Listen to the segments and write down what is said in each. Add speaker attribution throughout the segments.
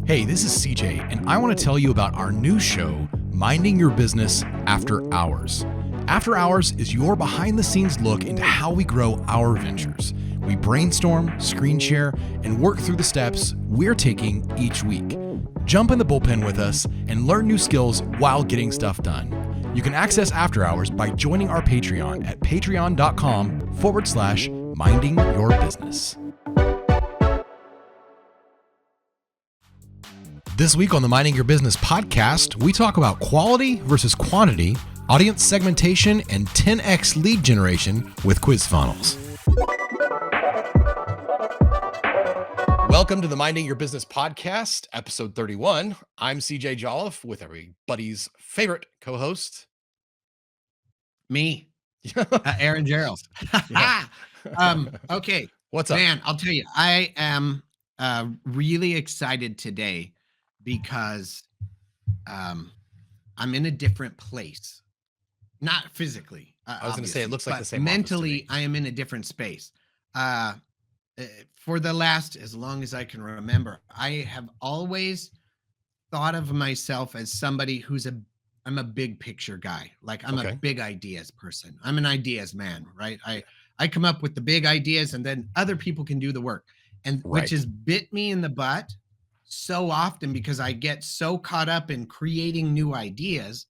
Speaker 1: Hey, this is CJ, and I want to tell you about our new show, Minding Your Business After Hours. After Hours is your behind the scenes look into how we grow our ventures. We brainstorm, screen share, and work through the steps we're taking each week. Jump in the bullpen with us and learn new skills while getting stuff done. You can access After Hours by joining our Patreon at patreon.com/minding your business. This week on the Minding Your Business podcast, we talk about quality versus quantity, audience segmentation, and 10x lead generation with quiz funnels. Welcome to the Minding Your Business podcast, episode 31. I'm CJ Jolliffe with everybody's favorite co-host,
Speaker 2: me, Aaron Gerald. Okay.
Speaker 1: What's up?
Speaker 2: Man, I'll tell you, I am really excited today because I'm in a different place. Not physically.
Speaker 1: I was going to say, it looks like the same.
Speaker 2: Mentally, I am in a different space. For the last, as long as I can remember, I have always thought of myself as somebody I'm a big picture guy. Like I'm a big ideas person. I'm an ideas man, right? I come up with the big ideas and then other people can do the work. And which has bit me in the butt so often because I get so caught up in creating new ideas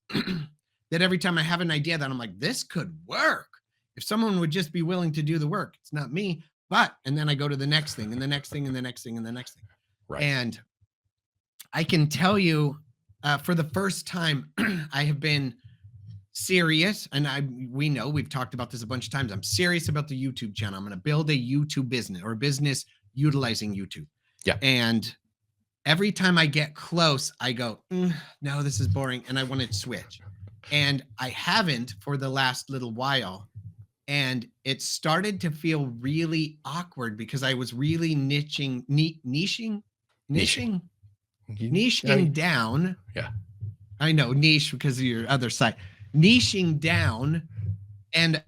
Speaker 2: that every time I have an idea that I'm like, this could work. If someone would just be willing to do the work, it's not me, and then I go to the next thing and the next thing and the next thing and the next thing.
Speaker 1: Right.
Speaker 2: And I can tell you for the first time, I have been serious. And we know we've talked about this a bunch of times. I'm serious about the YouTube channel. I'm going to build a YouTube business or a business utilizing YouTube.
Speaker 1: Yeah.
Speaker 2: And every time I get close, I go, no, this is boring. And I want to switch. And I haven't for the last little while. And it started to feel really awkward because I was really niching down.
Speaker 1: Yeah.
Speaker 2: I know, niche because of your other side. Niching down. And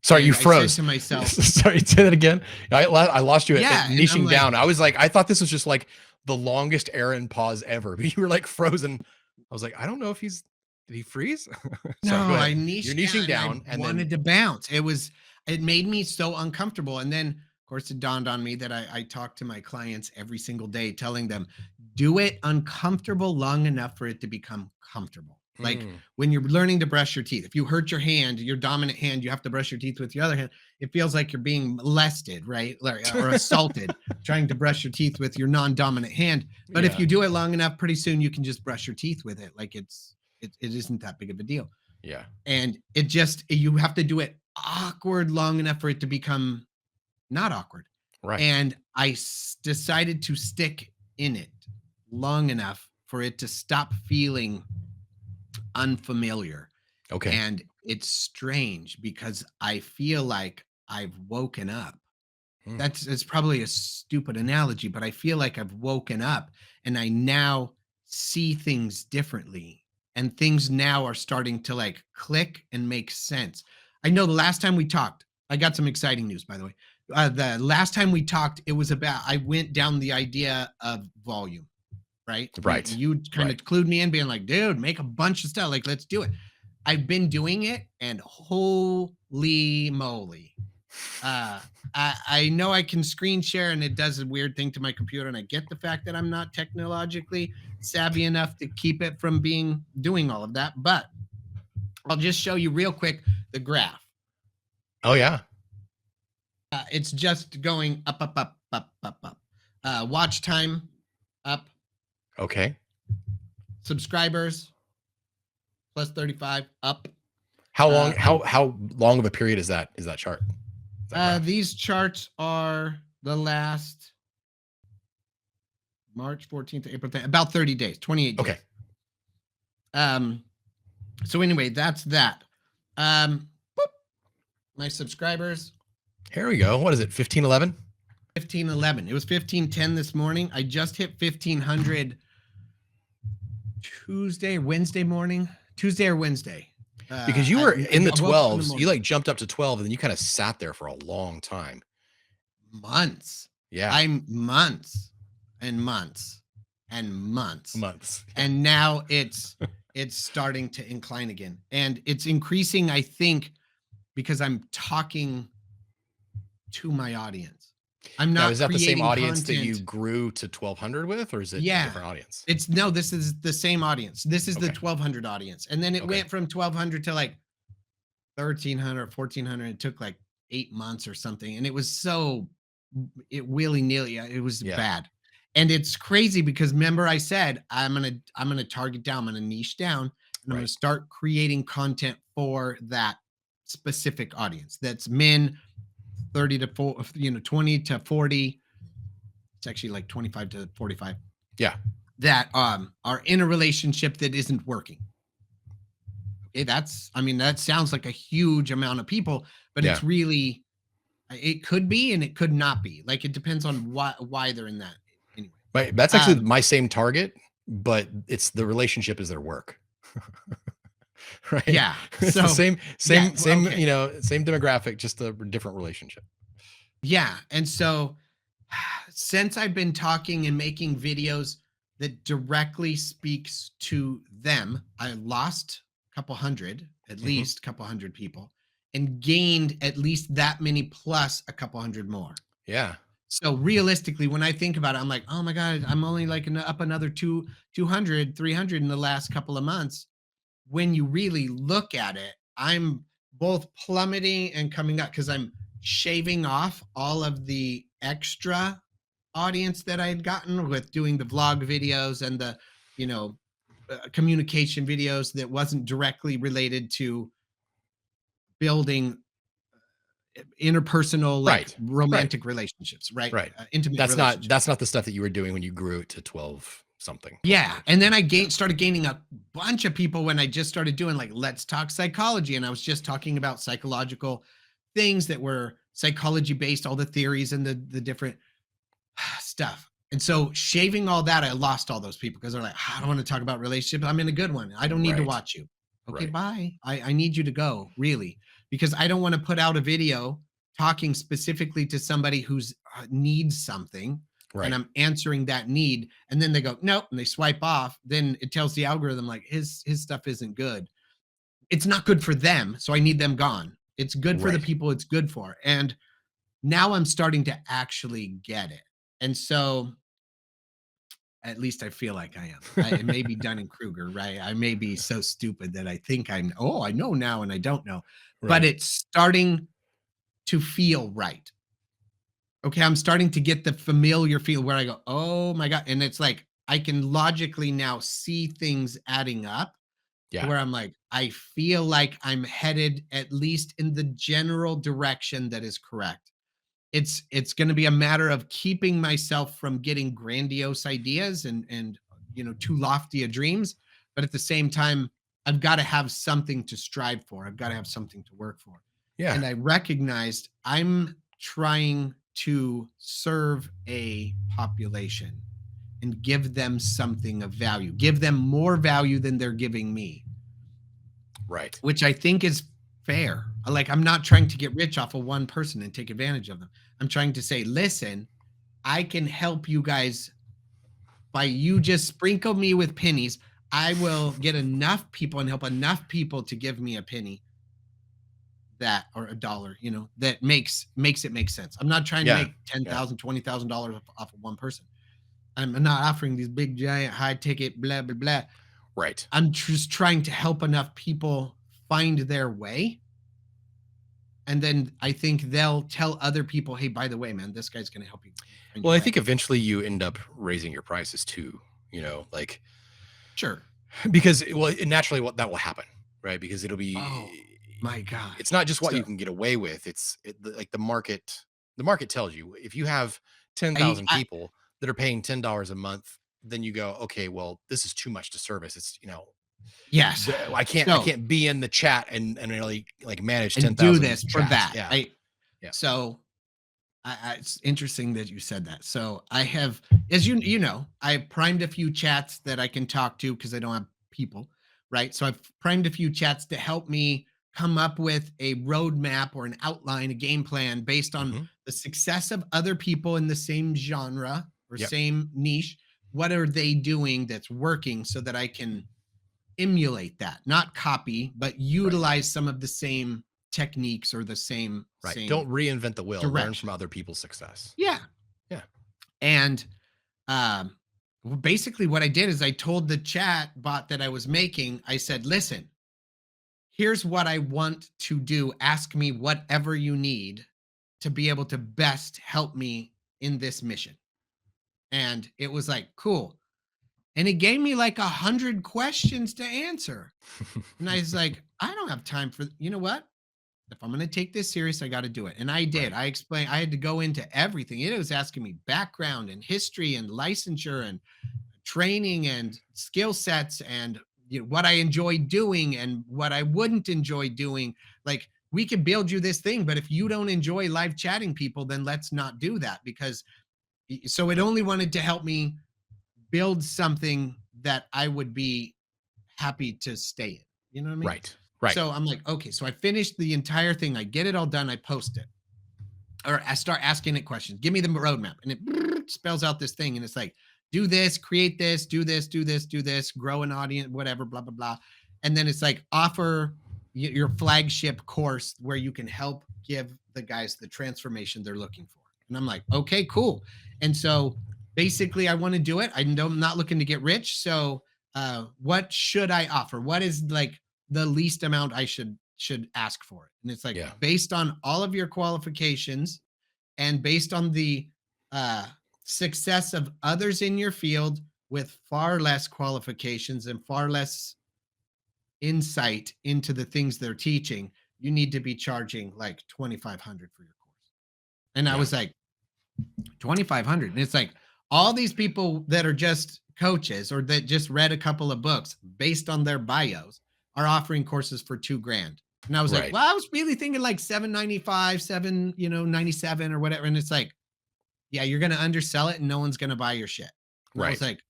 Speaker 1: sorry, you froze.
Speaker 2: I said to myself,
Speaker 1: sorry, say that again. I lost you at niching down. I was like, I thought this was just like the longest Aaron pause ever, but you were like frozen. I was like, I don't know if did he freeze?
Speaker 2: No, I niched.
Speaker 1: You're niching down
Speaker 2: and wanted to bounce. It made me so uncomfortable. And then of course it dawned on me that I talk to my clients every single day, telling them, do it uncomfortable long enough for it to become comfortable. Like when you're learning to brush your teeth, if you hurt your hand, your dominant hand, you have to brush your teeth with your other hand. It feels like you're being molested, right? Or assaulted, trying to brush your teeth with your non-dominant hand. But if you do it long enough, pretty soon you can just brush your teeth with it. Like it isn't that big of a deal.
Speaker 1: Yeah. And
Speaker 2: you have to do it awkward long enough for it to become not awkward.
Speaker 1: Right.
Speaker 2: And I decided to stick in it long enough for it to stop feeling unfamiliar.
Speaker 1: Okay.
Speaker 2: And it's strange because I feel like I've woken up. It's probably a stupid analogy, but I feel like I've woken up and I now see things differently. And things now are starting to like click and make sense. I know the last time we talked, I got some exciting news, by the way. The last time we talked, it was about, I went down the idea of volume. Right. You kind of clued me in being like, dude, make a bunch of stuff. Like, let's do it. I've been doing it and holy moly. I know I can screen share and it does a weird thing to my computer. And I get the fact that I'm not technologically savvy enough to keep it from doing all of that. But I'll just show you real quick the graph.
Speaker 1: Oh, yeah.
Speaker 2: It's just going up, up, up, up, up, up. Watch time up.
Speaker 1: Okay.
Speaker 2: Subscribers plus 35 up.
Speaker 1: How long? How long of a period is that? Is that chart?
Speaker 2: These charts are the last March 14th to April 10th, about 30 days, 28 days.
Speaker 1: Okay.
Speaker 2: So anyway, that's that. My subscribers.
Speaker 1: Here we go. What is it? 1511.
Speaker 2: 1511. It was 1510 this morning. I just hit 1500. Tuesday or Wednesday.
Speaker 1: Because you were in the 12s. You like jumped up to 12 and then you kind of sat there for a long time.
Speaker 2: months.
Speaker 1: Yeah.
Speaker 2: I'm months and months and months.
Speaker 1: Months. Yeah.
Speaker 2: And now it's starting to incline again. And it's increasing, I think, because I'm talking to my audience. I'm
Speaker 1: Now,
Speaker 2: not
Speaker 1: is that the same
Speaker 2: creating
Speaker 1: audience that you
Speaker 2: content.
Speaker 1: grew to 1,200 with, or is it a
Speaker 2: Yeah.
Speaker 1: different audience?
Speaker 2: It's no, this is the same audience. This is the
Speaker 1: Okay.
Speaker 2: 1200 audience. And then it
Speaker 1: Okay.
Speaker 2: went from 1200 to like 1300, 1400. It took like 8 months or something. And it was so it willy-nilly. It was
Speaker 1: Yeah.
Speaker 2: bad. And it's crazy because remember I said I'm gonna target down, I'm gonna niche down, and I'm gonna
Speaker 1: Right.
Speaker 2: start creating content for that specific audience. That's men 30 to 4, 20 to 40. It's actually like 25 to 45
Speaker 1: Yeah.
Speaker 2: that are in a relationship that isn't working. Okay, I mean, that sounds like a huge amount of people, but
Speaker 1: Yeah.
Speaker 2: it's really it could be and it could not be. Like it depends on why they're in that anyway.
Speaker 1: That's actually
Speaker 2: Um,
Speaker 1: my same target, but it's the relationship is their work. Right?
Speaker 2: yeah.
Speaker 1: It's the
Speaker 2: So
Speaker 1: same
Speaker 2: yeah,
Speaker 1: same same,
Speaker 2: okay.
Speaker 1: same demographic, just a different relationship.
Speaker 2: Yeah. And so since I've been talking and making videos that directly speaks to them, I lost a couple hundred, at
Speaker 1: Mhm.
Speaker 2: least a couple hundred people, and gained at least that many plus a couple hundred more.
Speaker 1: Yeah.
Speaker 2: So realistically, when I think about it, I'm like, oh my God, I'm only like up another 200, 300 in the last couple of months. When you really look at it, I'm both plummeting and coming up because I'm shaving off all of the extra audience that I had gotten with doing the vlog videos and the, you know, communication videos that wasn't directly related to building interpersonal, like
Speaker 1: Right. Right.
Speaker 2: romantic relationships, right?
Speaker 1: Right.
Speaker 2: Intimate
Speaker 1: That's
Speaker 2: relationships.
Speaker 1: not the stuff that you were doing when you grew it to 12 something,
Speaker 2: Yeah,
Speaker 1: 1,200.
Speaker 2: and then I
Speaker 1: Yeah.
Speaker 2: started gaining a bunch of people when I just started doing like Let's Talk Psychology, and I was just talking about psychological things that were psychology based, all the theories and the different stuff. And so shaving all that, I lost all those people because they're like, "Ah, I don't want to talk about relationships. I'm in a good one. I don't need to
Speaker 1: Right.
Speaker 2: watch you. Okay,
Speaker 1: Right.
Speaker 2: bye. I need you to go, really, because I don't want to put out a video talking specifically to somebody who's needs something and
Speaker 1: Right.
Speaker 2: I'm answering that need. And then they go, nope, and they swipe off. Then it tells the algorithm like his stuff isn't good. It's not good for them. So I need them gone. It's good for the
Speaker 1: Right.
Speaker 2: people it's good for. And now I'm starting to actually get it. And so at least I feel like I am. It may be Dunning Kruger, right? I may be so stupid that I think I know now and I don't know, but
Speaker 1: Right.
Speaker 2: it's starting to feel right. Okay. I'm starting to get the familiar feel where I go, oh my God. And it's like, I can logically now see things adding up to
Speaker 1: Yeah.
Speaker 2: where I'm like, I feel like I'm headed at least in the general direction that is correct. It's going to be a matter of keeping myself from getting grandiose ideas and too lofty a dreams, but at the same time I've got to have something to strive for. I've got to have something to work for.
Speaker 1: Yeah.
Speaker 2: And I recognized I'm trying to serve a population and give them something of value, give them more value than they're giving me,
Speaker 1: Right.
Speaker 2: which I think is fair. Like, I'm not trying to get rich off of one person and take advantage of them. I'm trying to say, listen, I can help you guys by you just sprinkle me with pennies. I will get enough people and help enough people to give me a penny that or a dollar, that makes it make sense. I'm not trying to
Speaker 1: Yeah.
Speaker 2: make ten
Speaker 1: Yeah.
Speaker 2: thousand, $20,000 off of one person. I'm not offering these big giant high ticket blah blah blah.
Speaker 1: Right.
Speaker 2: I'm just trying to help enough people find their way. And then I think they'll tell other people, hey, by the way, man, this guy's going to help you find
Speaker 1: Well,
Speaker 2: your
Speaker 1: I
Speaker 2: way.
Speaker 1: think eventually you end up raising your prices too, like
Speaker 2: Sure.
Speaker 1: because naturally what that will happen, right? Because it'll
Speaker 2: Oh
Speaker 1: be
Speaker 2: my God.
Speaker 1: it's not just what
Speaker 2: So
Speaker 1: you can get away with. Like the market tells you if you have
Speaker 2: I,
Speaker 1: 10,000
Speaker 2: I
Speaker 1: people that are paying $10 a month, then you go, okay, well, this is too much to service. It's,
Speaker 2: yes.
Speaker 1: I
Speaker 2: So
Speaker 1: can't be in the chat and really like manage
Speaker 2: and do
Speaker 1: 10,000
Speaker 2: this for
Speaker 1: chats.
Speaker 2: that.
Speaker 1: Yeah. Yeah.
Speaker 2: So it's interesting that you said that. So I have, as I primed a few chats that I can talk to because I don't have people, right? So I've primed a few chats to help me come up with a roadmap or an outline, a game plan based on
Speaker 1: Hmm.
Speaker 2: the success of other people in the same genre or
Speaker 1: Yep.
Speaker 2: same niche. What are they doing that's working so that I can emulate that, not copy, but
Speaker 1: Right.
Speaker 2: utilize some of the same techniques or the same
Speaker 1: Right. Don't
Speaker 2: same
Speaker 1: reinvent the wheel. Learn from
Speaker 2: direction.
Speaker 1: other people's success.
Speaker 2: Yeah.
Speaker 1: Yeah.
Speaker 2: And um basically what I did is I told the chat bot that I was making, I said, "Listen, here's what I want to do. Ask me whatever you need to be able to best help me in this mission." And it was like, "Cool." And it gave me like 100 questions to answer. And I was like, I don't have time for, you know what? If I'm going to take this serious, I got to do it. And I did.
Speaker 1: Right.
Speaker 2: I explained, I had to go into everything. It was asking me background and history and licensure and training and skill sets and what I enjoy doing and what I wouldn't enjoy doing. Like, we can build you this thing, but if you don't enjoy live chatting people, then let's not do that because so it only wanted to help me build something that I would be happy to stay in. You know what I mean?
Speaker 1: Right. Right.
Speaker 2: So I'm like, okay, so I finished the entire thing. I get it all done. I post it or I start asking it questions. Give me the roadmap. And it spells out this thing. And it's like, do this, create this, do this, do this, do this, grow an audience, whatever, blah, blah, blah. And then it's like, offer your flagship course where you can help give the guys the transformation they're looking for. And I'm like, okay, cool. And so basically, I want to do it. I'm not looking to get rich. So, what should I offer? What is like the least amount I should ask for it? And it's like
Speaker 1: Yeah.
Speaker 2: based on all of your qualifications and based on the uh, success of others in your field with far less qualifications and far less insight into the things they're teaching, you need to be charging like 2,500 for your course. And I
Speaker 1: Yeah.
Speaker 2: was like, 2,500. And it's like all these people that are just coaches or that just read a couple of books based on their bios are offering courses for 2 grand. And I was like,
Speaker 1: Right.
Speaker 2: well, I was really thinking like 795, 97 or whatever. And it's like, yeah, you're going to undersell it and no one's going to buy your shit. And I was
Speaker 1: Right.
Speaker 2: like,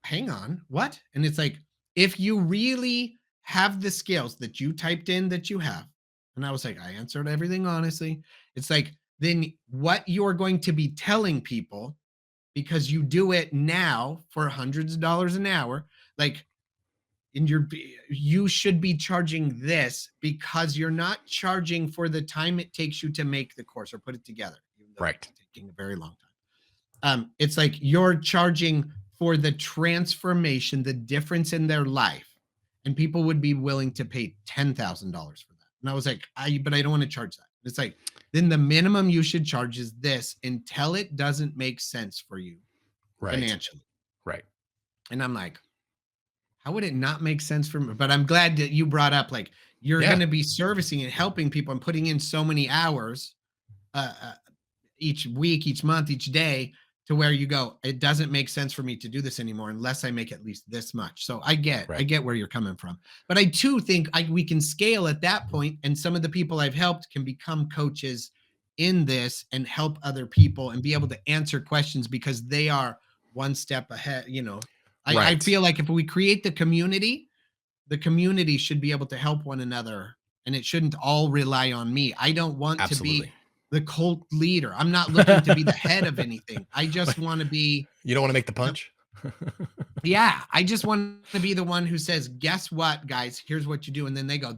Speaker 2: hang on, what? And it's like, if you really have the skills that you typed in that you have, and I was like, I answered everything honestly. It's like, then what you're going to be telling people because you do it now for hundreds of dollars an hour, like you should be charging this because you're not charging for the time it takes you to make the course or put it together, even though
Speaker 1: Right.
Speaker 2: it's taking a very long time. It's like you're charging for the transformation, the difference in their life, and people would be willing to pay $10,000 for that. And I was like, but I don't want to charge that. It's like, then the minimum you should charge is this until it doesn't make sense for you
Speaker 1: Right.
Speaker 2: financially.
Speaker 1: Right.
Speaker 2: And I'm like, how would it not make sense for me? But I'm glad that you brought up like you're going
Speaker 1: Yeah.
Speaker 2: to be servicing and helping people and putting in so many hours each week, each month, each day to where you go, it doesn't make sense for me to do this anymore unless I make at least this much. So I
Speaker 1: Right.
Speaker 2: get where you're coming from. But I too think we can scale at that point, and some of the people I've helped can become coaches in this and help other people and be able to answer questions because they are one step ahead. I
Speaker 1: Right.
Speaker 2: feel like if we create the community should be able to help one another and it shouldn't all rely on me. I don't want to be
Speaker 1: Absolutely.
Speaker 2: the cult leader. I'm not looking to be the head of anything. I just want to be
Speaker 1: You don't want to make the
Speaker 2: the
Speaker 1: punch?
Speaker 2: yeah, I just want to be the one who says, "Guess what, guys? Here's what you do." And then they go,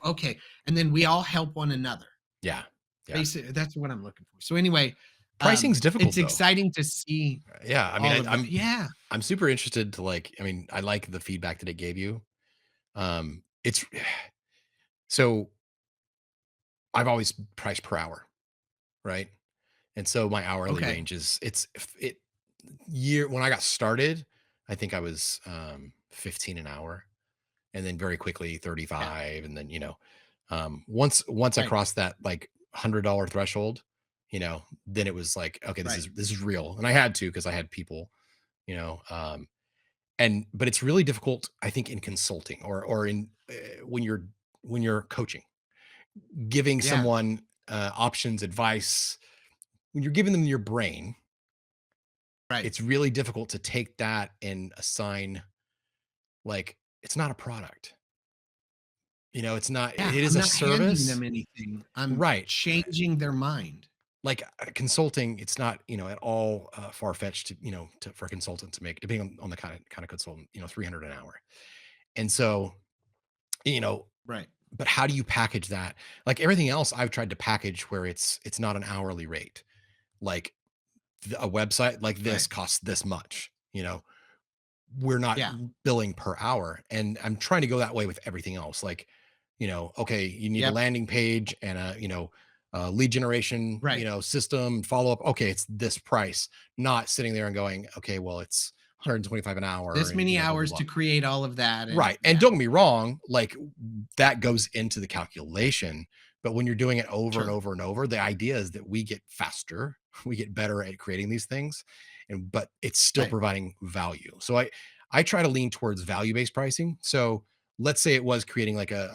Speaker 2: okay." And then we all help one another.
Speaker 1: Yeah. Yeah.
Speaker 2: Basically, that's what I'm looking for. So anyway,
Speaker 1: Pricing's difficult
Speaker 2: it's
Speaker 1: though.
Speaker 2: exciting to see
Speaker 1: Yeah. I mean,
Speaker 2: all of that.
Speaker 1: I'm
Speaker 2: Yeah.
Speaker 1: I'm super interested to I mean, I like the feedback that it gave you. It's so I've always priced per hour, right? And so my hourly
Speaker 2: Okay.
Speaker 1: range is it's if it year when I got started, I think I was 15 an hour and then very quickly
Speaker 2: Yeah.
Speaker 1: 35 and then once I
Speaker 2: Right.
Speaker 1: crossed that like $100 threshold, then it was like okay, this
Speaker 2: Right.
Speaker 1: is real. And I had to because I had people, you know, and but it's really difficult I think in consulting or in when you're coaching, giving
Speaker 2: Yeah.
Speaker 1: someone options, advice, when you're giving them your brain,
Speaker 2: Right.
Speaker 1: it's really difficult to take that and assign like it's not a product. It's not,
Speaker 2: Yeah,
Speaker 1: it is
Speaker 2: I'm
Speaker 1: a
Speaker 2: not handing
Speaker 1: service.
Speaker 2: them anything. I'm
Speaker 1: Right.
Speaker 2: changing their mind.
Speaker 1: Like consulting, it's not, at all far-fetched to, for a consultant to make, depending on the kind of consultant, 300 an hour. And so, you know,
Speaker 2: Right.
Speaker 1: but how do you package that? Like everything else I've tried to package where it's not an hourly rate. Like a website like this
Speaker 2: Right.
Speaker 1: costs this much, we're not
Speaker 2: Yeah.
Speaker 1: billing per hour. And I'm trying to go that way with everything else. Like, okay, you need a
Speaker 2: Yep.
Speaker 1: landing page and a lead generation,
Speaker 2: Right.
Speaker 1: system follow up. Okay, it's this price, not sitting there and going, okay, well, it's 125 an hour
Speaker 2: This
Speaker 1: and
Speaker 2: many
Speaker 1: blah blah
Speaker 2: hours
Speaker 1: blah.
Speaker 2: to create all of that. And
Speaker 1: Right. And
Speaker 2: yeah,
Speaker 1: don't get me wrong, like that goes into the calculation. But when you're doing it over and
Speaker 2: sure.
Speaker 1: over and over, the idea is that we get faster, we get better at creating these things, but it's still
Speaker 2: Right.
Speaker 1: providing value. So I try to lean towards value-based pricing. So let's say it was creating like a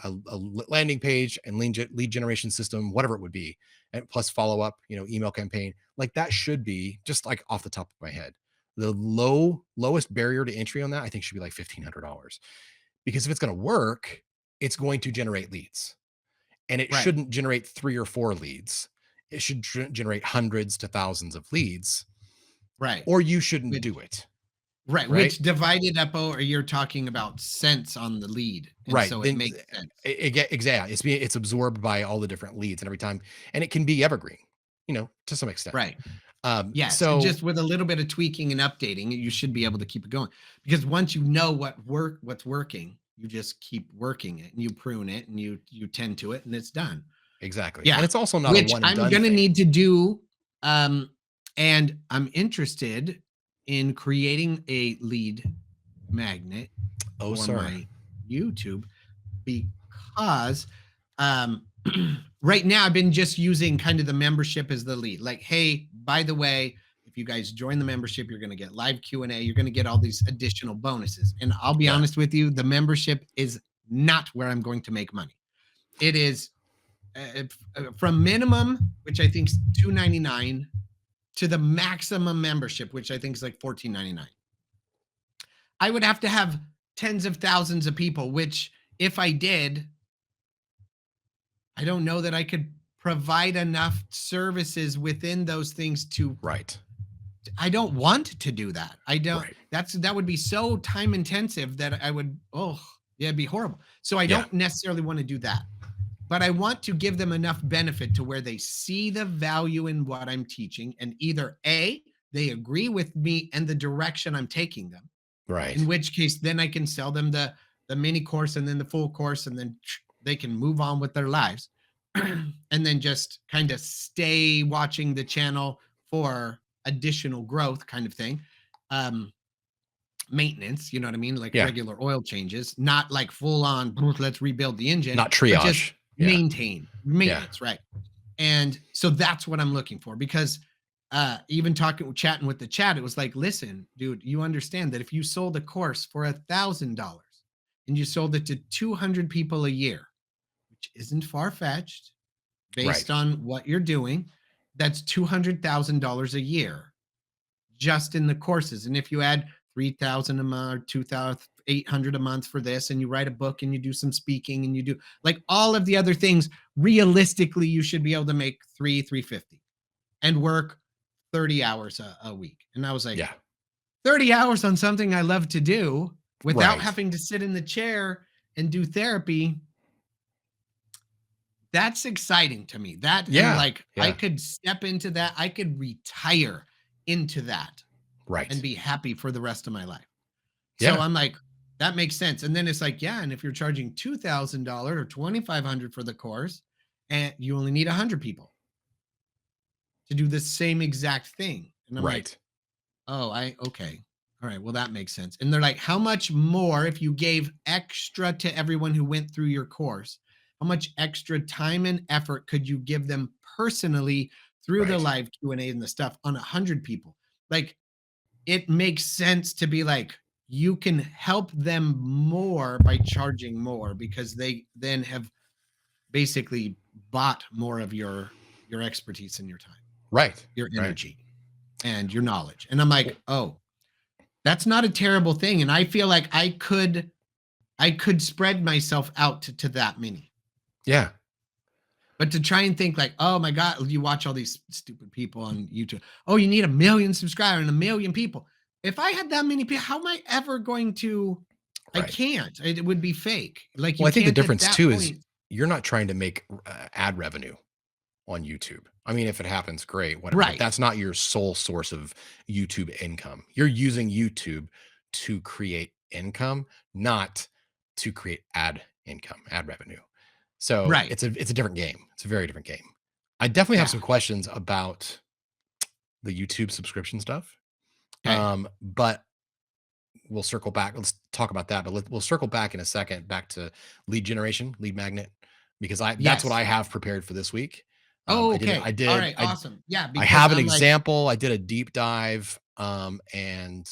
Speaker 1: landing page and lead generation system, whatever it would be, and plus follow-up, email campaign. Like that should be just like off the top of my head. The lowest barrier to entry on that, I think, should be like $1,500 because if it's going to work, it's going to generate leads, and it
Speaker 2: Right.
Speaker 1: shouldn't generate 3 or 4 leads. It should generate hundreds to thousands of leads,
Speaker 2: Right.
Speaker 1: or you shouldn't
Speaker 2: Which
Speaker 1: do it.
Speaker 2: right.
Speaker 1: Right.
Speaker 2: Which divided up, or you're talking about cents on the lead. And
Speaker 1: Right.
Speaker 2: so it
Speaker 1: Then
Speaker 2: makes sense.
Speaker 1: exactly, it's absorbed by all the different leads and every time, and it can be evergreen, to some extent.
Speaker 2: Right. Yes, and
Speaker 1: So
Speaker 2: just with a little bit of tweaking and updating, you should be able to keep it going. Because once you know what's working, you just keep working it and you prune it and you tend to it and it's done.
Speaker 1: exactly, and
Speaker 2: Yeah,
Speaker 1: it's also not a
Speaker 2: which
Speaker 1: one and
Speaker 2: I'm
Speaker 1: done
Speaker 2: gonna
Speaker 1: thing.
Speaker 2: need to do. Um, and I'm interested in creating a lead magnet
Speaker 1: Oh,
Speaker 2: for
Speaker 1: sir.
Speaker 2: my YouTube because right now I've been just using kind of the membership as the lead. Like, hey, by the way, if you guys join the membership, you're going to get live Q&A, you're going to get all these additional bonuses. And I'll be
Speaker 1: Yeah.
Speaker 2: honest with you, the membership is not where I'm going to make money. It is from minimum, which I think is $2.99, to the maximum membership, which I think is like $14.99. I would have to have tens of thousands of people, which if I did, I don't know that I could provide enough services within those things to.
Speaker 1: Right.
Speaker 2: I don't want to do that. I don't.
Speaker 1: Right.
Speaker 2: That would be so time intensive that I would. Oh, yeah, it'd be horrible. So I
Speaker 1: Yeah.
Speaker 2: don't necessarily want to do that. But I want to give them enough benefit to where they see the value in what I'm teaching, and either A, they agree with me and the direction I'm taking them,
Speaker 1: Right.
Speaker 2: in which case then I can sell them the mini course and then the full course, and then they can move on with their lives. And then just kind of stay watching the channel for additional growth kind of thing. Maintenance, you know what I mean? Like
Speaker 1: Yeah.
Speaker 2: regular oil changes, not like full on, let's rebuild the engine,
Speaker 1: Not
Speaker 2: but just
Speaker 1: triage. Yeah.
Speaker 2: maintenance, right? And so that's what I'm looking for, because even chatting with the chat, it was like, listen, dude, you understand that if you sold a course for $1,000 and you sold it to 200 people a year, which isn't far-fetched based
Speaker 1: Right.
Speaker 2: on what you're doing, that's $200,000 a year just in the courses. And if you add 3,000 a month, 2,800 a month for this, and you write a book and you do some speaking and you do like all of the other things, realistically, you should be able to make 350 and work 30 hours a week. And I was like,
Speaker 1: Yeah.
Speaker 2: 30 hours on something I love to do without
Speaker 1: Right.
Speaker 2: having to sit in the chair and do therapy. That's exciting to me. That, and
Speaker 1: Yeah.
Speaker 2: like I could step into that, I could retire into that
Speaker 1: Right.
Speaker 2: and be happy for the rest of my life. So
Speaker 1: Yeah.
Speaker 2: I'm like, that makes sense. And then it's like, yeah, and if you're charging $2,000 or $2,500 for the course, and you only need 100 people to do the same exact thing. And I'm like,
Speaker 1: Right.
Speaker 2: oh, okay. All right, well, that makes sense. And they're like, how much more if you gave extra to everyone who went through your course? How much extra time and effort could you give them personally through the
Speaker 1: Right.
Speaker 2: live Q&A and the stuff on 100 people? Like, it makes sense to be like, you can help them more by charging more, because they then have basically bought more of your expertise and your time,
Speaker 1: Right.
Speaker 2: your
Speaker 1: Right.
Speaker 2: energy and your knowledge. And I'm like, oh, that's not a terrible thing. And I feel like I could I could spread myself out to that many.
Speaker 1: Yeah.
Speaker 2: But to try and think like, oh my God, you watch all these stupid people on YouTube. Oh, you need 1 million subscribers and 1 million people. If I had that many people, how am I ever going to? I
Speaker 1: Right.
Speaker 2: can't. It would be fake. Like
Speaker 1: Well,
Speaker 2: you
Speaker 1: I think the
Speaker 2: can't at
Speaker 1: difference
Speaker 2: that
Speaker 1: too is
Speaker 2: point.
Speaker 1: you're not trying to make ad revenue on YouTube. I mean, if it happens, great, whatever, but
Speaker 2: Right.
Speaker 1: that's not your sole source of YouTube income. You're using YouTube to create income, not to create ad income, ad revenue. So
Speaker 2: Right.
Speaker 1: it's a different game. It's a very different game. I definitely have
Speaker 2: Yeah.
Speaker 1: some questions about the YouTube subscription stuff.
Speaker 2: Okay.
Speaker 1: But we'll circle back. Let's talk about that, but we'll circle back in a second back to lead generation, lead magnet, because that's what
Speaker 2: Yes.
Speaker 1: I have prepared for this week.
Speaker 2: Oh,
Speaker 1: I did it.
Speaker 2: okay. All right. Awesome. Yeah.
Speaker 1: I
Speaker 2: Because
Speaker 1: have an
Speaker 2: I'm like,
Speaker 1: example. I did a deep dive, and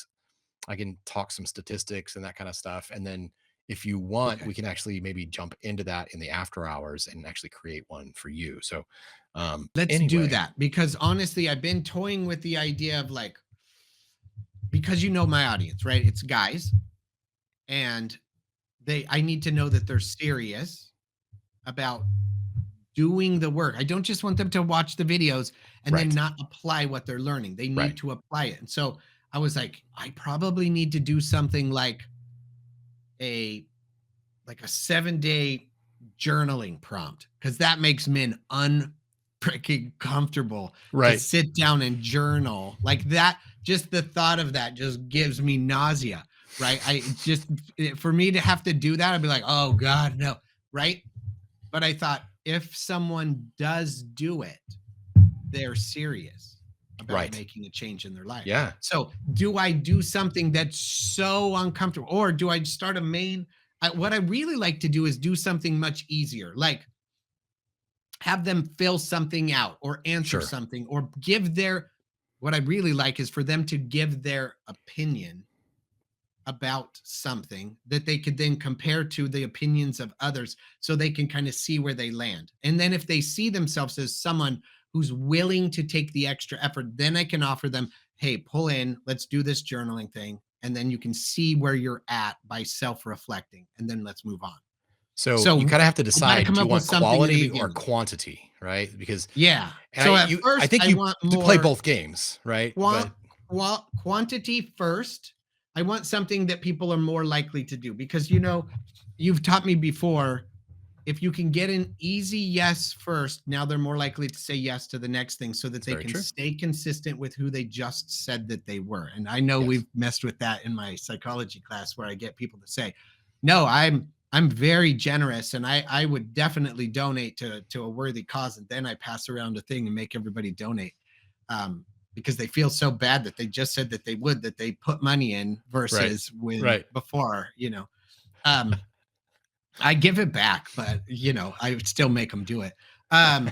Speaker 1: I can talk some statistics and that kind of stuff. And then if you want,
Speaker 2: okay,
Speaker 1: we can actually maybe jump into that in the after hours and actually create one for you. So,
Speaker 2: let's do
Speaker 1: anyway,
Speaker 2: that. Because honestly, I've been toying with the idea of like, because you know my audience, right? It's guys, and I need to know that they're serious about doing the work. I don't just want them to watch the videos and then
Speaker 1: right,
Speaker 2: not apply what they're learning. They
Speaker 1: right,
Speaker 2: need to apply it. And so I was like, I probably need to do something a like a 7-day journaling prompt because that makes men unfreaking comfortable to
Speaker 1: right.
Speaker 2: sit down and journal like that. Just the thought of that just gives me nausea, right? For me to have to do that, I'd be like, oh God, no, right? But I thought if someone does do it, they're serious about
Speaker 1: Right.
Speaker 2: making a change in their life.
Speaker 1: Yeah,
Speaker 2: So, do I do something that's so uncomfortable, or do I start a main? What I really like to do is do something much easier, like have them fill something out or answer
Speaker 1: sure.
Speaker 2: something or give their. What I really like is for them to give their opinion about something that they could then compare to the opinions of others so they can kind of see where they land. And then if they see themselves as someone who's willing to take the extra effort, then I can offer them, hey, pull in, let's do this journaling thing. And then you can see where you're at by self reflecting. And then let's move on.
Speaker 1: So you
Speaker 2: So
Speaker 1: kind of have to
Speaker 2: I got to
Speaker 1: decide,
Speaker 2: come
Speaker 1: do you
Speaker 2: up with
Speaker 1: want
Speaker 2: something in the
Speaker 1: quality or
Speaker 2: beginning.
Speaker 1: quantity, right? Because
Speaker 2: Yeah.
Speaker 1: and
Speaker 2: So at
Speaker 1: I
Speaker 2: first,
Speaker 1: think
Speaker 2: I
Speaker 1: you
Speaker 2: want
Speaker 1: to play
Speaker 2: more
Speaker 1: both games, right?
Speaker 2: Qua
Speaker 1: But
Speaker 2: quantity first. I want something that people are more likely to do because you've taught me before. If you can get an easy yes first, now they're more likely to say yes to the next thing so that
Speaker 1: it's
Speaker 2: they
Speaker 1: very
Speaker 2: can
Speaker 1: true.
Speaker 2: stay consistent with who they just said that they were. And I know
Speaker 1: Yes.
Speaker 2: we've messed with that in my psychology class where I get people to say, "No, I'm very generous and I would definitely donate to a worthy cause." And then I pass around a thing and make everybody donate. Because they feel so bad that they just said that they would, that they put money in
Speaker 1: Right.
Speaker 2: versus when
Speaker 1: Right.
Speaker 2: before. Um, I give it back, but I would still make them do it. Um,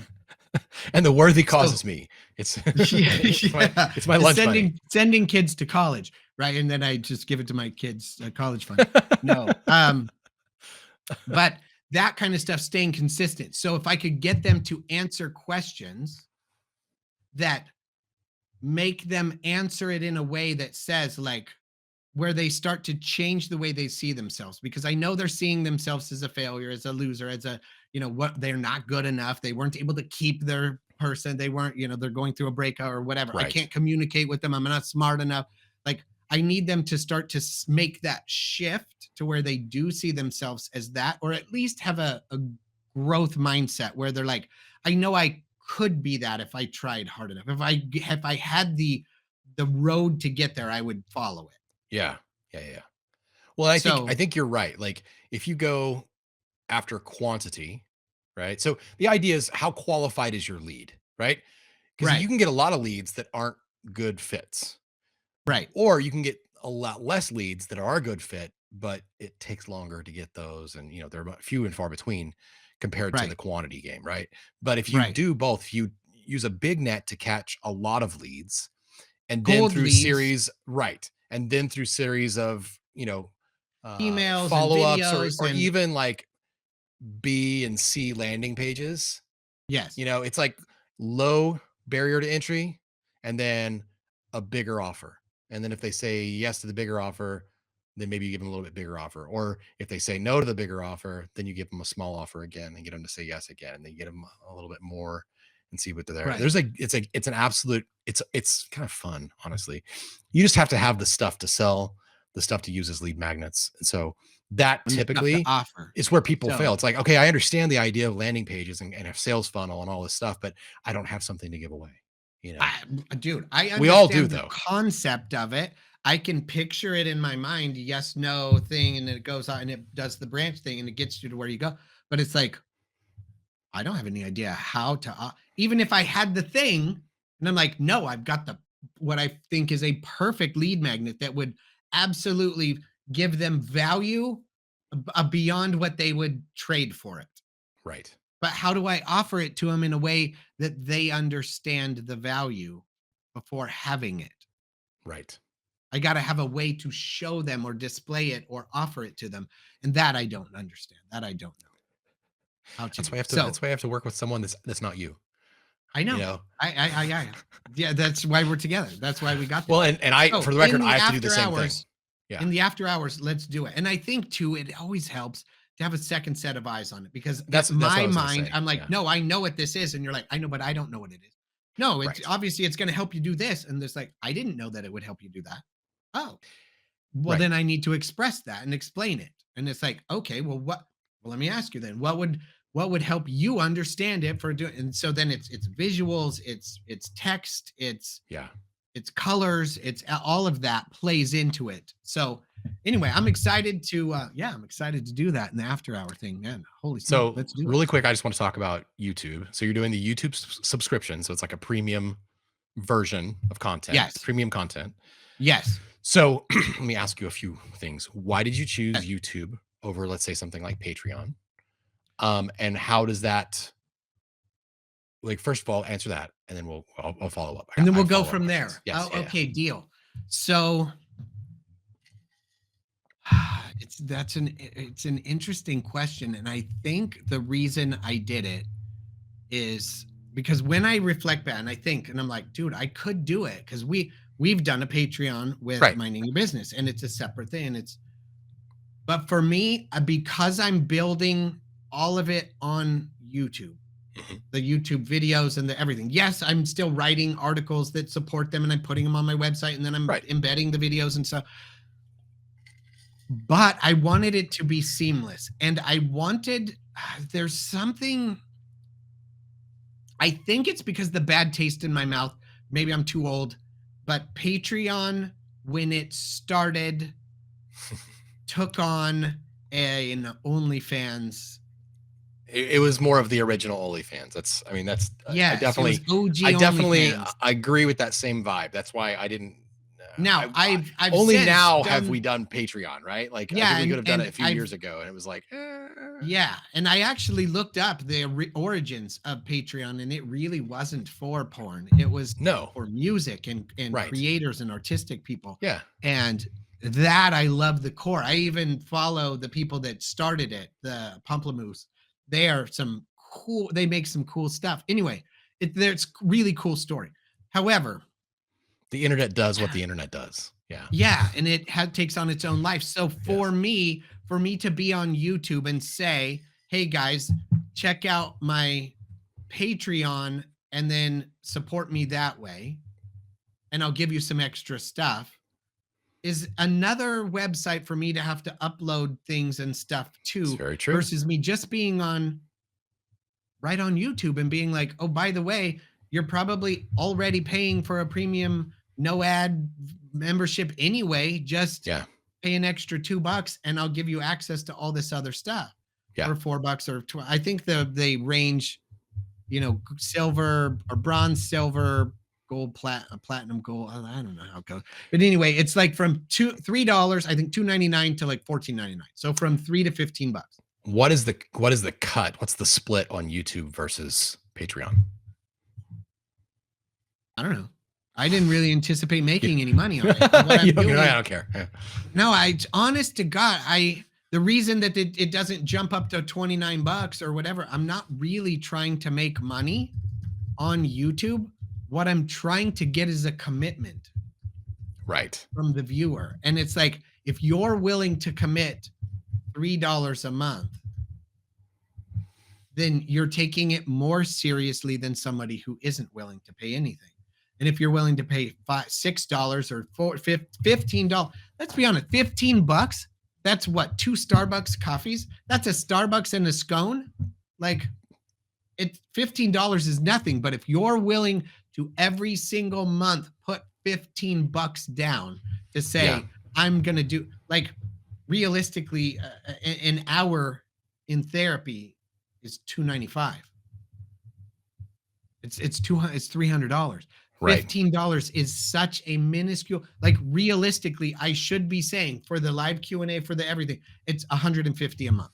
Speaker 1: And the worthy cause
Speaker 2: so
Speaker 1: is me. It's
Speaker 2: yeah, yeah,
Speaker 1: it's my lunch money.
Speaker 2: sending kids to college, right? And then I just give it to my kids' college fund. No, but that kind of stuff, staying consistent. So if I could get them to answer questions that make them answer it in a way that says like where they start to change the way they see themselves because I know they're seeing themselves as a failure, as a loser, as a, what they're not good enough. They weren't able to keep their person. They weren't, they're going through a breakup or whatever. I
Speaker 1: Right.
Speaker 2: can't communicate with them. I'm not smart enough. Like I need them to start to make that shift to where they do see themselves as that, or at least have a growth mindset where they're like, I know I could be that if I tried hard enough. If I had the road to get there, I would follow it.
Speaker 1: Yeah. Yeah, yeah. Well, I
Speaker 2: So
Speaker 1: think you're right. Like if you go after quantity, right? So the idea is how qualified is your lead, right? Because you
Speaker 2: right,
Speaker 1: can get a lot of leads that aren't good fits,
Speaker 2: right,
Speaker 1: or you can get a lot less leads that are a good fit, but it takes longer to get those. And, they're few and far between compared to
Speaker 2: right,
Speaker 1: the quantity game, right? But if you
Speaker 2: right.
Speaker 1: do both, if you use a big net to catch a lot of leads, and then
Speaker 2: Cold
Speaker 1: through
Speaker 2: leads,
Speaker 1: series, right? And then through series of,
Speaker 2: emails and
Speaker 1: follow-ups
Speaker 2: videos
Speaker 1: or
Speaker 2: and
Speaker 1: even like B and C landing pages.
Speaker 2: yes,
Speaker 1: It's like low barrier to entry and then a bigger offer. And then if they say yes to the bigger offer, then maybe you give them a little bit bigger offer. Or if they say no to the bigger offer, then you give them a small offer again and get them to say yes again. And then you get them a little bit more and see what they're there.
Speaker 2: Right.
Speaker 1: It's an absolute, it's kind of fun, honestly. You just have to have the stuff to sell, the stuff to use as lead magnets. And so that
Speaker 2: And the stuff to
Speaker 1: typically
Speaker 2: offer.
Speaker 1: is where people
Speaker 2: So
Speaker 1: fail. It's like, okay, I understand the idea of landing pages and a sales funnel and all this stuff, but I don't have something to give away. You know,
Speaker 2: dude, I
Speaker 1: we all do
Speaker 2: understand the
Speaker 1: though.
Speaker 2: concept of it. I can picture it in my mind, yes, no thing, and then it goes out and it does the branch thing and it gets you to where you go. But it's like, I don't have any idea how to, even if I had the thing, and I'm like, no, I've got the what I think is a perfect lead magnet that would absolutely give them value beyond what they would trade for it.
Speaker 1: Right.
Speaker 2: But how do I offer it to them in a way that they understand the value before having it?
Speaker 1: Right.
Speaker 2: I got to have a way to show them or display it or offer it to them. And that I don't understand. That I don't know how to
Speaker 1: That's
Speaker 2: do.
Speaker 1: why I have to,
Speaker 2: So
Speaker 1: that's why I have to work with someone that's not you,
Speaker 2: I
Speaker 1: you
Speaker 2: know.
Speaker 1: know?
Speaker 2: Yeah, that's why we're together. That's why we got this.
Speaker 1: Well, and I,
Speaker 2: So
Speaker 1: for the record,
Speaker 2: in
Speaker 1: I have to do the
Speaker 2: after
Speaker 1: same thing.
Speaker 2: hours,
Speaker 1: Yeah.
Speaker 2: in the after hours, let's do it. And I think too, it always helps to have a second set of eyes on it because
Speaker 1: That's what I
Speaker 2: my
Speaker 1: was gonna
Speaker 2: mind,
Speaker 1: say.
Speaker 2: I'm like,
Speaker 1: Yeah.
Speaker 2: no, I know what this is. And you're like, I know, but I don't know what it is. No, it's
Speaker 1: Right.
Speaker 2: obviously it's going to help you do this. And there's like, I didn't know that it would help you do that. Oh, well,
Speaker 1: Right.
Speaker 2: then I need to express that and explain it. And it's like, okay, well, well, let me ask you then, what would help you understand it for doing? And so then it's visuals, it's text,
Speaker 1: Yeah.
Speaker 2: it's colors, it's all of that plays into it. So anyway, I'm excited to I'm excited to do that in the after hour thing, man. Holy smoke,
Speaker 1: So
Speaker 2: let's do it.
Speaker 1: really quick, I just want to talk about YouTube. So you're doing the YouTube subscription. So it's like a premium version of content,
Speaker 2: Yes.
Speaker 1: premium content.
Speaker 2: Yes.
Speaker 1: So let me ask you a few things. Why did you choose
Speaker 2: Yes.
Speaker 1: YouTube over, let's say, something like Patreon? And how does that, like, first of all, answer that, and then I'll follow up.
Speaker 2: And then
Speaker 1: I
Speaker 2: we'll
Speaker 1: have
Speaker 2: go
Speaker 1: follow-up
Speaker 2: from
Speaker 1: questions.
Speaker 2: there.
Speaker 1: Yes.
Speaker 2: Oh,
Speaker 1: Yeah.
Speaker 2: okay, deal. So it's an interesting question. And I think the reason I did it is because when I reflect back and I think, and I'm like, dude, I could do it because we've done a Patreon with
Speaker 1: Right.
Speaker 2: Minding Your Business, and it's a separate thing. But for me, because I'm building all of it on YouTube,
Speaker 1: Mhm.
Speaker 2: the YouTube videos and the everything. Yes, I'm still writing articles that support them and I'm putting them on my website and then I'm
Speaker 1: Right.
Speaker 2: embedding the videos and stuff. But I wanted it to be seamless. And I wanted, there's something, I think it's because the bad taste in my mouth. Maybe I'm too old, but Patreon, when it started, took on an OnlyFans.
Speaker 1: It was more of the original OnlyFans. That's
Speaker 2: Yes,
Speaker 1: I definitely,
Speaker 2: it was OG
Speaker 1: I definitely
Speaker 2: OnlyFans.
Speaker 1: I agree with that same vibe. That's why I didn't.
Speaker 2: Now I've
Speaker 1: only
Speaker 2: since
Speaker 1: now
Speaker 2: done,
Speaker 1: have we done Patreon, right? Like, I
Speaker 2: yeah,
Speaker 1: think we could have done it a few
Speaker 2: I've
Speaker 1: years ago, and it was like,
Speaker 2: yeah, and I actually looked up the origins of Patreon, and it really wasn't for porn. It was
Speaker 1: no,
Speaker 2: for music and
Speaker 1: right,
Speaker 2: creators and artistic people.
Speaker 1: yeah,
Speaker 2: And that I love the core. I even follow the people that started it, the Pomplamoose. They are some cool. They make some cool stuff. Anyway, it's really cool story. However,
Speaker 1: the internet does what the internet does. Yeah,
Speaker 2: yeah, and it takes on its own life. So for
Speaker 1: Yes.
Speaker 2: me to be on YouTube and say, "Hey guys, check out my Patreon and then support me that way, and I'll give you some extra stuff," is another website for me to have to upload things and stuff
Speaker 1: It's
Speaker 2: to,
Speaker 1: very true.
Speaker 2: versus me just being right on YouTube and being like, "Oh, by the way, you're probably already paying for a premium no ad membership anyway. Just
Speaker 1: Yeah,
Speaker 2: pay an extra $2 and I'll give you access to all this other stuff
Speaker 1: yeah,
Speaker 2: for $4 or I think they range, silver or bronze, silver, gold, platinum, gold. I don't know how it goes, but anyway, it's like from $3, I think $2.99 to like $14.99. So from $3 to $15.
Speaker 1: What is the cut? What's the split on YouTube versus Patreon?
Speaker 2: I don't know. I didn't really anticipate making any money on it.
Speaker 1: I don't care. Yeah.
Speaker 2: No, honest to God, the reason that it doesn't jump up to $29 or whatever, I'm not really trying to make money on YouTube. What I'm trying to get is a commitment
Speaker 1: Right.
Speaker 2: from the viewer. And it's like, if you're willing to commit $3 a month, then you're taking it more seriously than somebody who isn't willing to pay anything. And if you're willing to pay $6 or $15, let's be honest, $15, that's what, 2 Starbucks coffees? That's a Starbucks and a scone. Like, it $15 is nothing, but if you're willing to every single month put $15 down to say,
Speaker 1: Yeah.
Speaker 2: I'm going to do, like, realistically, an hour in therapy is $295. It's $300.
Speaker 1: Right.
Speaker 2: $15 is such a minuscule, like, realistically, I should be saying for the live Q&A, for the everything, it's $150 a month.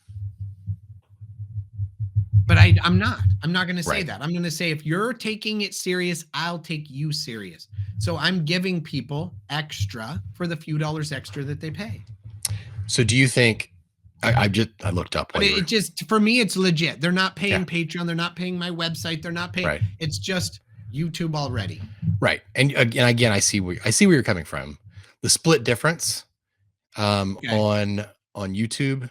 Speaker 2: But I'm not going to say
Speaker 1: Right.
Speaker 2: that. I'm going to say, if you're taking it serious, I'll take you serious. So I'm giving people extra for the few dollars extra that they pay.
Speaker 1: So do you think, I looked up.
Speaker 2: But it just, for me, it's legit. They're not paying
Speaker 1: Yeah.
Speaker 2: Patreon. They're not paying my website. They're not paying.
Speaker 1: Right.
Speaker 2: It's just YouTube already.
Speaker 1: Right. And again, I see where you're coming from. The split difference
Speaker 2: Okay.
Speaker 1: on YouTube,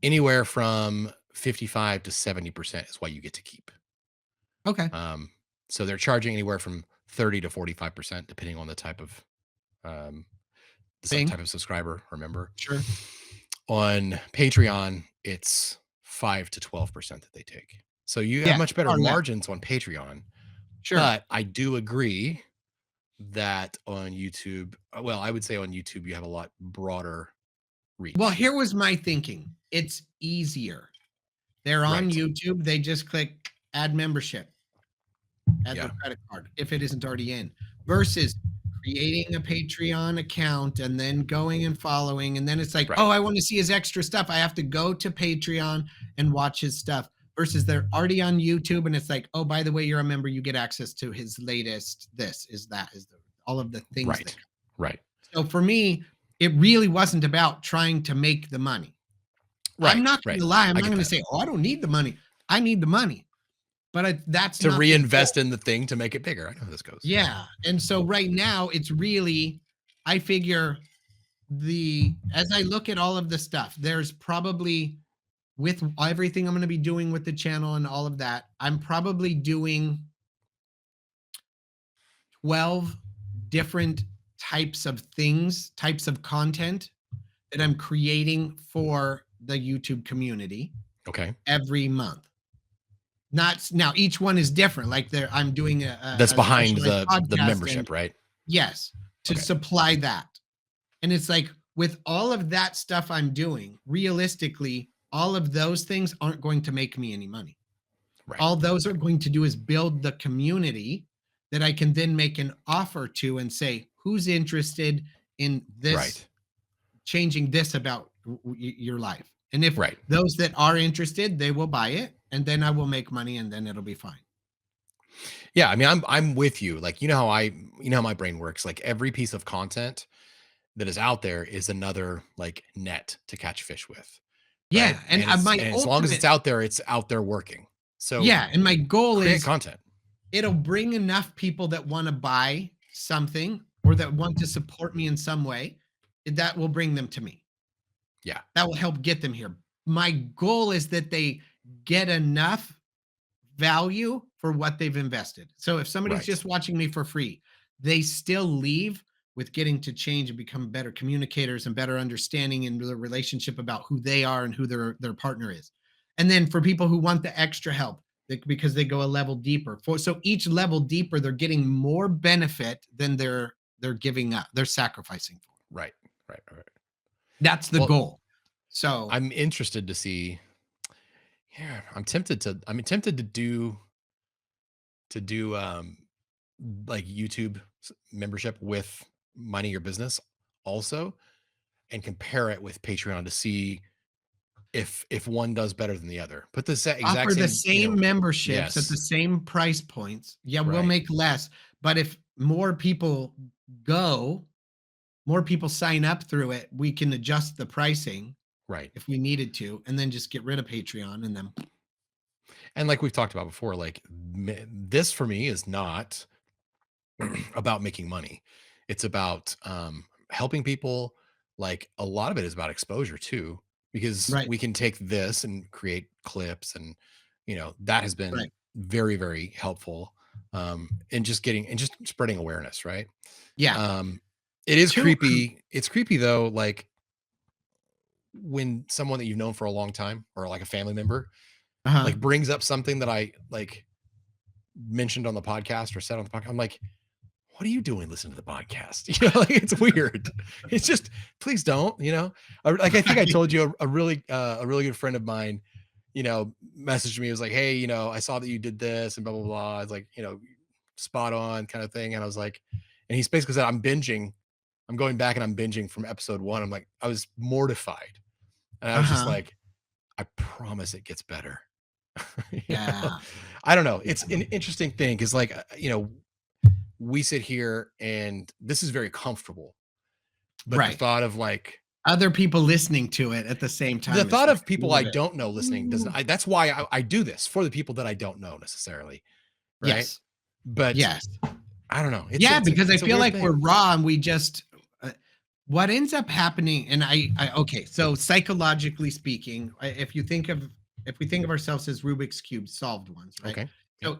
Speaker 1: anywhere from 55 to 70% is what you get to keep.
Speaker 2: Okay.
Speaker 1: So they're charging anywhere from 30 to 45%, depending on the type of
Speaker 2: Thing.
Speaker 1: type of subscriber or member.
Speaker 2: Sure.
Speaker 1: On Patreon, it's 5 to 12% that they take. So you have
Speaker 2: Yeah,
Speaker 1: much better
Speaker 2: far less.
Speaker 1: margins on Patreon.
Speaker 2: Sure.
Speaker 1: But I do agree that on YouTube, well, I would say on YouTube, you have a lot broader reach.
Speaker 2: Well, here was my thinking. It's easier. They're on
Speaker 1: Right.
Speaker 2: YouTube. They just click add membership, add
Speaker 1: Yeah.
Speaker 2: their credit card if it isn't already in, versus creating a Patreon account and then going and following. And then it's like,
Speaker 1: Right.
Speaker 2: oh, I want to see his extra stuff. I have to go to Patreon and watch his stuff, versus they're already on YouTube. And it's like, oh, by the way, you're a member, you get access to his latest, all of the things.
Speaker 1: Right. Right.
Speaker 2: So for me, it really wasn't about trying to make the money.
Speaker 1: Right.
Speaker 2: I'm not going
Speaker 1: right.
Speaker 2: to lie. I'm
Speaker 1: I
Speaker 2: not
Speaker 1: get
Speaker 2: going to
Speaker 1: that.
Speaker 2: say, oh, I don't need the money. I need the money. But that's
Speaker 1: To
Speaker 2: not the
Speaker 1: reinvest
Speaker 2: goal.
Speaker 1: in the thing to make it bigger. I know how this goes.
Speaker 2: Yeah. And so right now, it's really, I figure as I look at all of the stuff, there's probably, with everything I'm going to be doing with the channel and all of that, I'm probably doing 12 different types of content that I'm creating for the YouTube community
Speaker 1: Okay.
Speaker 2: every month. Not now, each one is different. Like I'm doing
Speaker 1: That's behind
Speaker 2: specialized
Speaker 1: the
Speaker 2: podcast,
Speaker 1: membership,
Speaker 2: and
Speaker 1: right?
Speaker 2: yes, to
Speaker 1: Okay.
Speaker 2: supply that. And it's like, with all of that stuff I'm doing, realistically, all of those things aren't going to make me any money.
Speaker 1: Right.
Speaker 2: All those are going to do is build the community that I can then make an offer to and say, who's interested in this,
Speaker 1: Right.
Speaker 2: changing this about your life. And if
Speaker 1: Right.
Speaker 2: those that are interested, they will buy it, and then I will make money, and then it'll be fine.
Speaker 1: Yeah, I mean, I'm with you. Like, you know how my brain works. Like, every piece of content that is out there is another, like, net to catch fish with.
Speaker 2: Yeah,
Speaker 1: right?
Speaker 2: and
Speaker 1: and as long as it's out there working. So
Speaker 2: yeah, and my goal
Speaker 1: create
Speaker 2: is
Speaker 1: content.
Speaker 2: It'll bring enough people that want to buy something or that want to support me in some way, that will bring them to me.
Speaker 1: Yeah.
Speaker 2: That will help get them here. My goal is that they get enough value for what they've invested. So if somebody's
Speaker 1: Right.
Speaker 2: just watching me for free, they still leave with getting to change and become better communicators and better understanding in the relationship about who they are and who their partner is. And then for people who want the extra help, because they go a level deeper. So each level deeper, they're getting more benefit than they're giving up, they're sacrificing for.
Speaker 1: Right.
Speaker 2: That's the goal. So
Speaker 1: I'm interested to see. Yeah, I'm tempted to do like YouTube membership with Minding Your Business also, and compare it with Patreon to see if one does better than the other. Put the exact
Speaker 2: offer the
Speaker 1: same,
Speaker 2: same memberships at
Speaker 1: yes.
Speaker 2: the same price points. Yeah, we'll
Speaker 1: Right.
Speaker 2: make less, but if more people sign up through it, we can adjust the pricing
Speaker 1: Right.
Speaker 2: if we needed to, and then just get rid of Patreon. And then,
Speaker 1: And like we've talked about before, like this for me is not about making money. It's about helping people, like a lot of it is about exposure too, because
Speaker 2: Right.
Speaker 1: we can take this and create clips and that has been
Speaker 2: Right.
Speaker 1: very, very helpful in just getting and just spreading awareness, right?
Speaker 2: Yeah.
Speaker 1: Um it is
Speaker 2: Two.
Speaker 1: creepy. It's creepy though, like when someone that you've known for a long time or like a family member
Speaker 2: Uh-huh.
Speaker 1: like brings up something that I like mentioned on the podcast or said on the podcast. I'm like, what are you doing listening to the podcast? Like it's weird. It's just please don't. Like I think I
Speaker 2: Right.
Speaker 1: told you a really good friend of mine, messaged me. It was like, hey, I saw that you did this and blah blah blah. It's like, spot on kind of thing. And I was like, and he's basically said, I'm binging. I'm going back and I'm binging from episode one. I'm like, I was mortified. And I was just
Speaker 2: Uh-huh.
Speaker 1: like, I promise it gets better. You know?
Speaker 2: Yeah.
Speaker 1: I don't know.
Speaker 2: Yeah.
Speaker 1: It's an interesting thing because, like, we sit here and this is very comfortable, but
Speaker 2: Right. Other people listening to it at the same
Speaker 1: the
Speaker 2: time is
Speaker 1: thought
Speaker 2: like
Speaker 1: of
Speaker 2: a
Speaker 1: people
Speaker 2: little
Speaker 1: I
Speaker 2: bit.
Speaker 1: don't know listening doesn't.
Speaker 2: Ooh.
Speaker 1: That's why I do this for the people that I don't know necessarily, right?
Speaker 2: Yes.
Speaker 1: But
Speaker 2: Yes.
Speaker 1: I don't know. It's
Speaker 2: Yeah,
Speaker 1: it's a
Speaker 2: because I
Speaker 1: it's a
Speaker 2: feel
Speaker 1: weird
Speaker 2: like we're
Speaker 1: thing.
Speaker 2: raw and we just what ends up happening, and I okay, so psychologically speaking, if we think of ourselves as Rubik's cube solved ones, right?
Speaker 1: Okay. Yep.
Speaker 2: So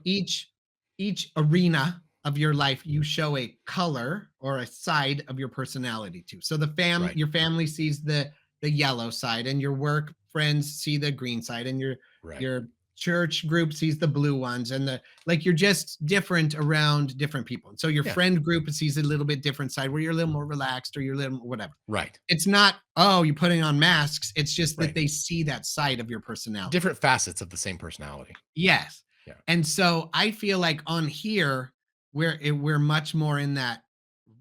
Speaker 2: each arena of your life, you show a color or a side of your personality to. So
Speaker 1: Right.
Speaker 2: your family sees the yellow side, and your work friends see the green side, and
Speaker 1: Right.
Speaker 2: your church group sees the blue ones, and the like you're just different around different people. And so your
Speaker 1: Yeah.
Speaker 2: friend group sees a little bit different side where you're a little more relaxed or you're a little whatever.
Speaker 1: Right.
Speaker 2: It's not, oh, you're putting on masks. It's just that
Speaker 1: Right.
Speaker 2: they see that side of your personality.
Speaker 1: Different facets of the same personality.
Speaker 2: Yes.
Speaker 1: Yeah.
Speaker 2: And so I feel like on here, we're much more in that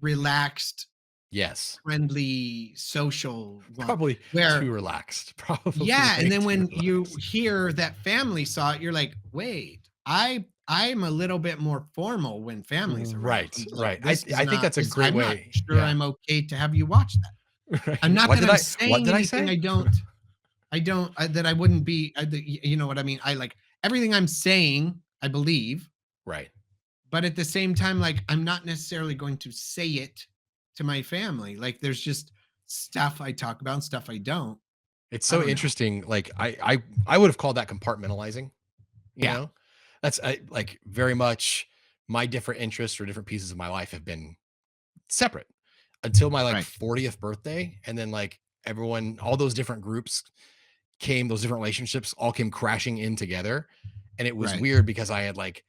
Speaker 2: relaxed,
Speaker 1: Yes.
Speaker 2: friendly, social one
Speaker 1: Probably too
Speaker 2: where
Speaker 1: relaxed. Probably
Speaker 2: yeah, and
Speaker 1: way
Speaker 2: then
Speaker 1: too
Speaker 2: when you
Speaker 1: relaxed.
Speaker 2: hear that family saw it, you're like, "Wait, I'm a little bit more formal when family's around."
Speaker 1: Right.
Speaker 2: I'm like,
Speaker 1: Right.
Speaker 2: "This is
Speaker 1: I think
Speaker 2: not
Speaker 1: that's a
Speaker 2: this
Speaker 1: great
Speaker 2: I'm not
Speaker 1: way.
Speaker 2: sure
Speaker 1: Yeah.
Speaker 2: I'm okay to have you watch that." And
Speaker 1: Right.
Speaker 2: not that I'm
Speaker 1: What
Speaker 2: saying
Speaker 1: did I
Speaker 2: anything
Speaker 1: say?
Speaker 2: I don't that I wouldn't be you know what I mean? I like everything I'm saying, I believe,
Speaker 1: Right.
Speaker 2: but at the same time, like, I'm not necessarily going to say it to my family. Like, there's just stuff I talk about and stuff I don't.
Speaker 1: It's
Speaker 2: I
Speaker 1: so
Speaker 2: don't know.
Speaker 1: interesting. Like I would have called that compartmentalizing, you
Speaker 2: Yeah.
Speaker 1: know? That's like very much my different interests or different pieces of my life have been separate until my like
Speaker 2: Right.
Speaker 1: 40th birthday. And then like everyone, all those different groups those different relationships all came crashing in together. And it was
Speaker 2: Right.
Speaker 1: weird because I had like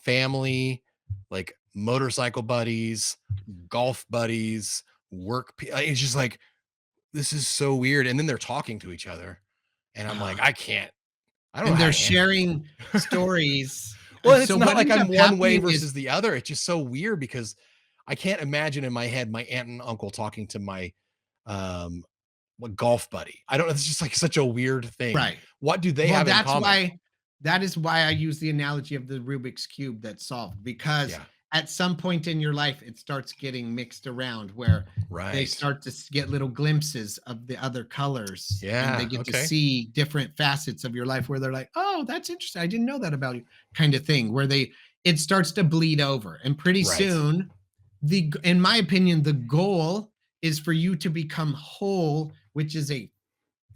Speaker 1: family, like motorcycle buddies, golf buddies, it's just like, this is so weird. And then they're talking to each other. And I'm like,
Speaker 2: Uh-huh.
Speaker 1: I don't know
Speaker 2: And
Speaker 1: how
Speaker 2: they're
Speaker 1: to handle
Speaker 2: sharing
Speaker 1: it.
Speaker 2: stories.
Speaker 1: Well,
Speaker 2: So
Speaker 1: it's not
Speaker 2: what
Speaker 1: like
Speaker 2: ends
Speaker 1: I'm
Speaker 2: up
Speaker 1: one way
Speaker 2: happening is
Speaker 1: versus the other. It's just so weird because I can't imagine in my head my aunt and uncle talking to my um what golf buddy. I don't know. It's just like such a weird thing.
Speaker 2: right.
Speaker 1: What do they
Speaker 2: Well,
Speaker 1: have in common?
Speaker 2: that is why I use the analogy of the Rubik's cube that's solved, because
Speaker 1: Yeah.
Speaker 2: at some point in your life, it starts getting mixed around where they
Speaker 1: Right.
Speaker 2: start to get little glimpses of the other colors, and they
Speaker 1: Yeah.
Speaker 2: get to
Speaker 1: Okay.
Speaker 2: see different facets of your life where they're like, "Oh, that's interesting. I didn't know that about you," kind of thing, where it starts to bleed over. And pretty
Speaker 1: Right.
Speaker 2: soon, in my opinion, the goal is for you to become whole, which is a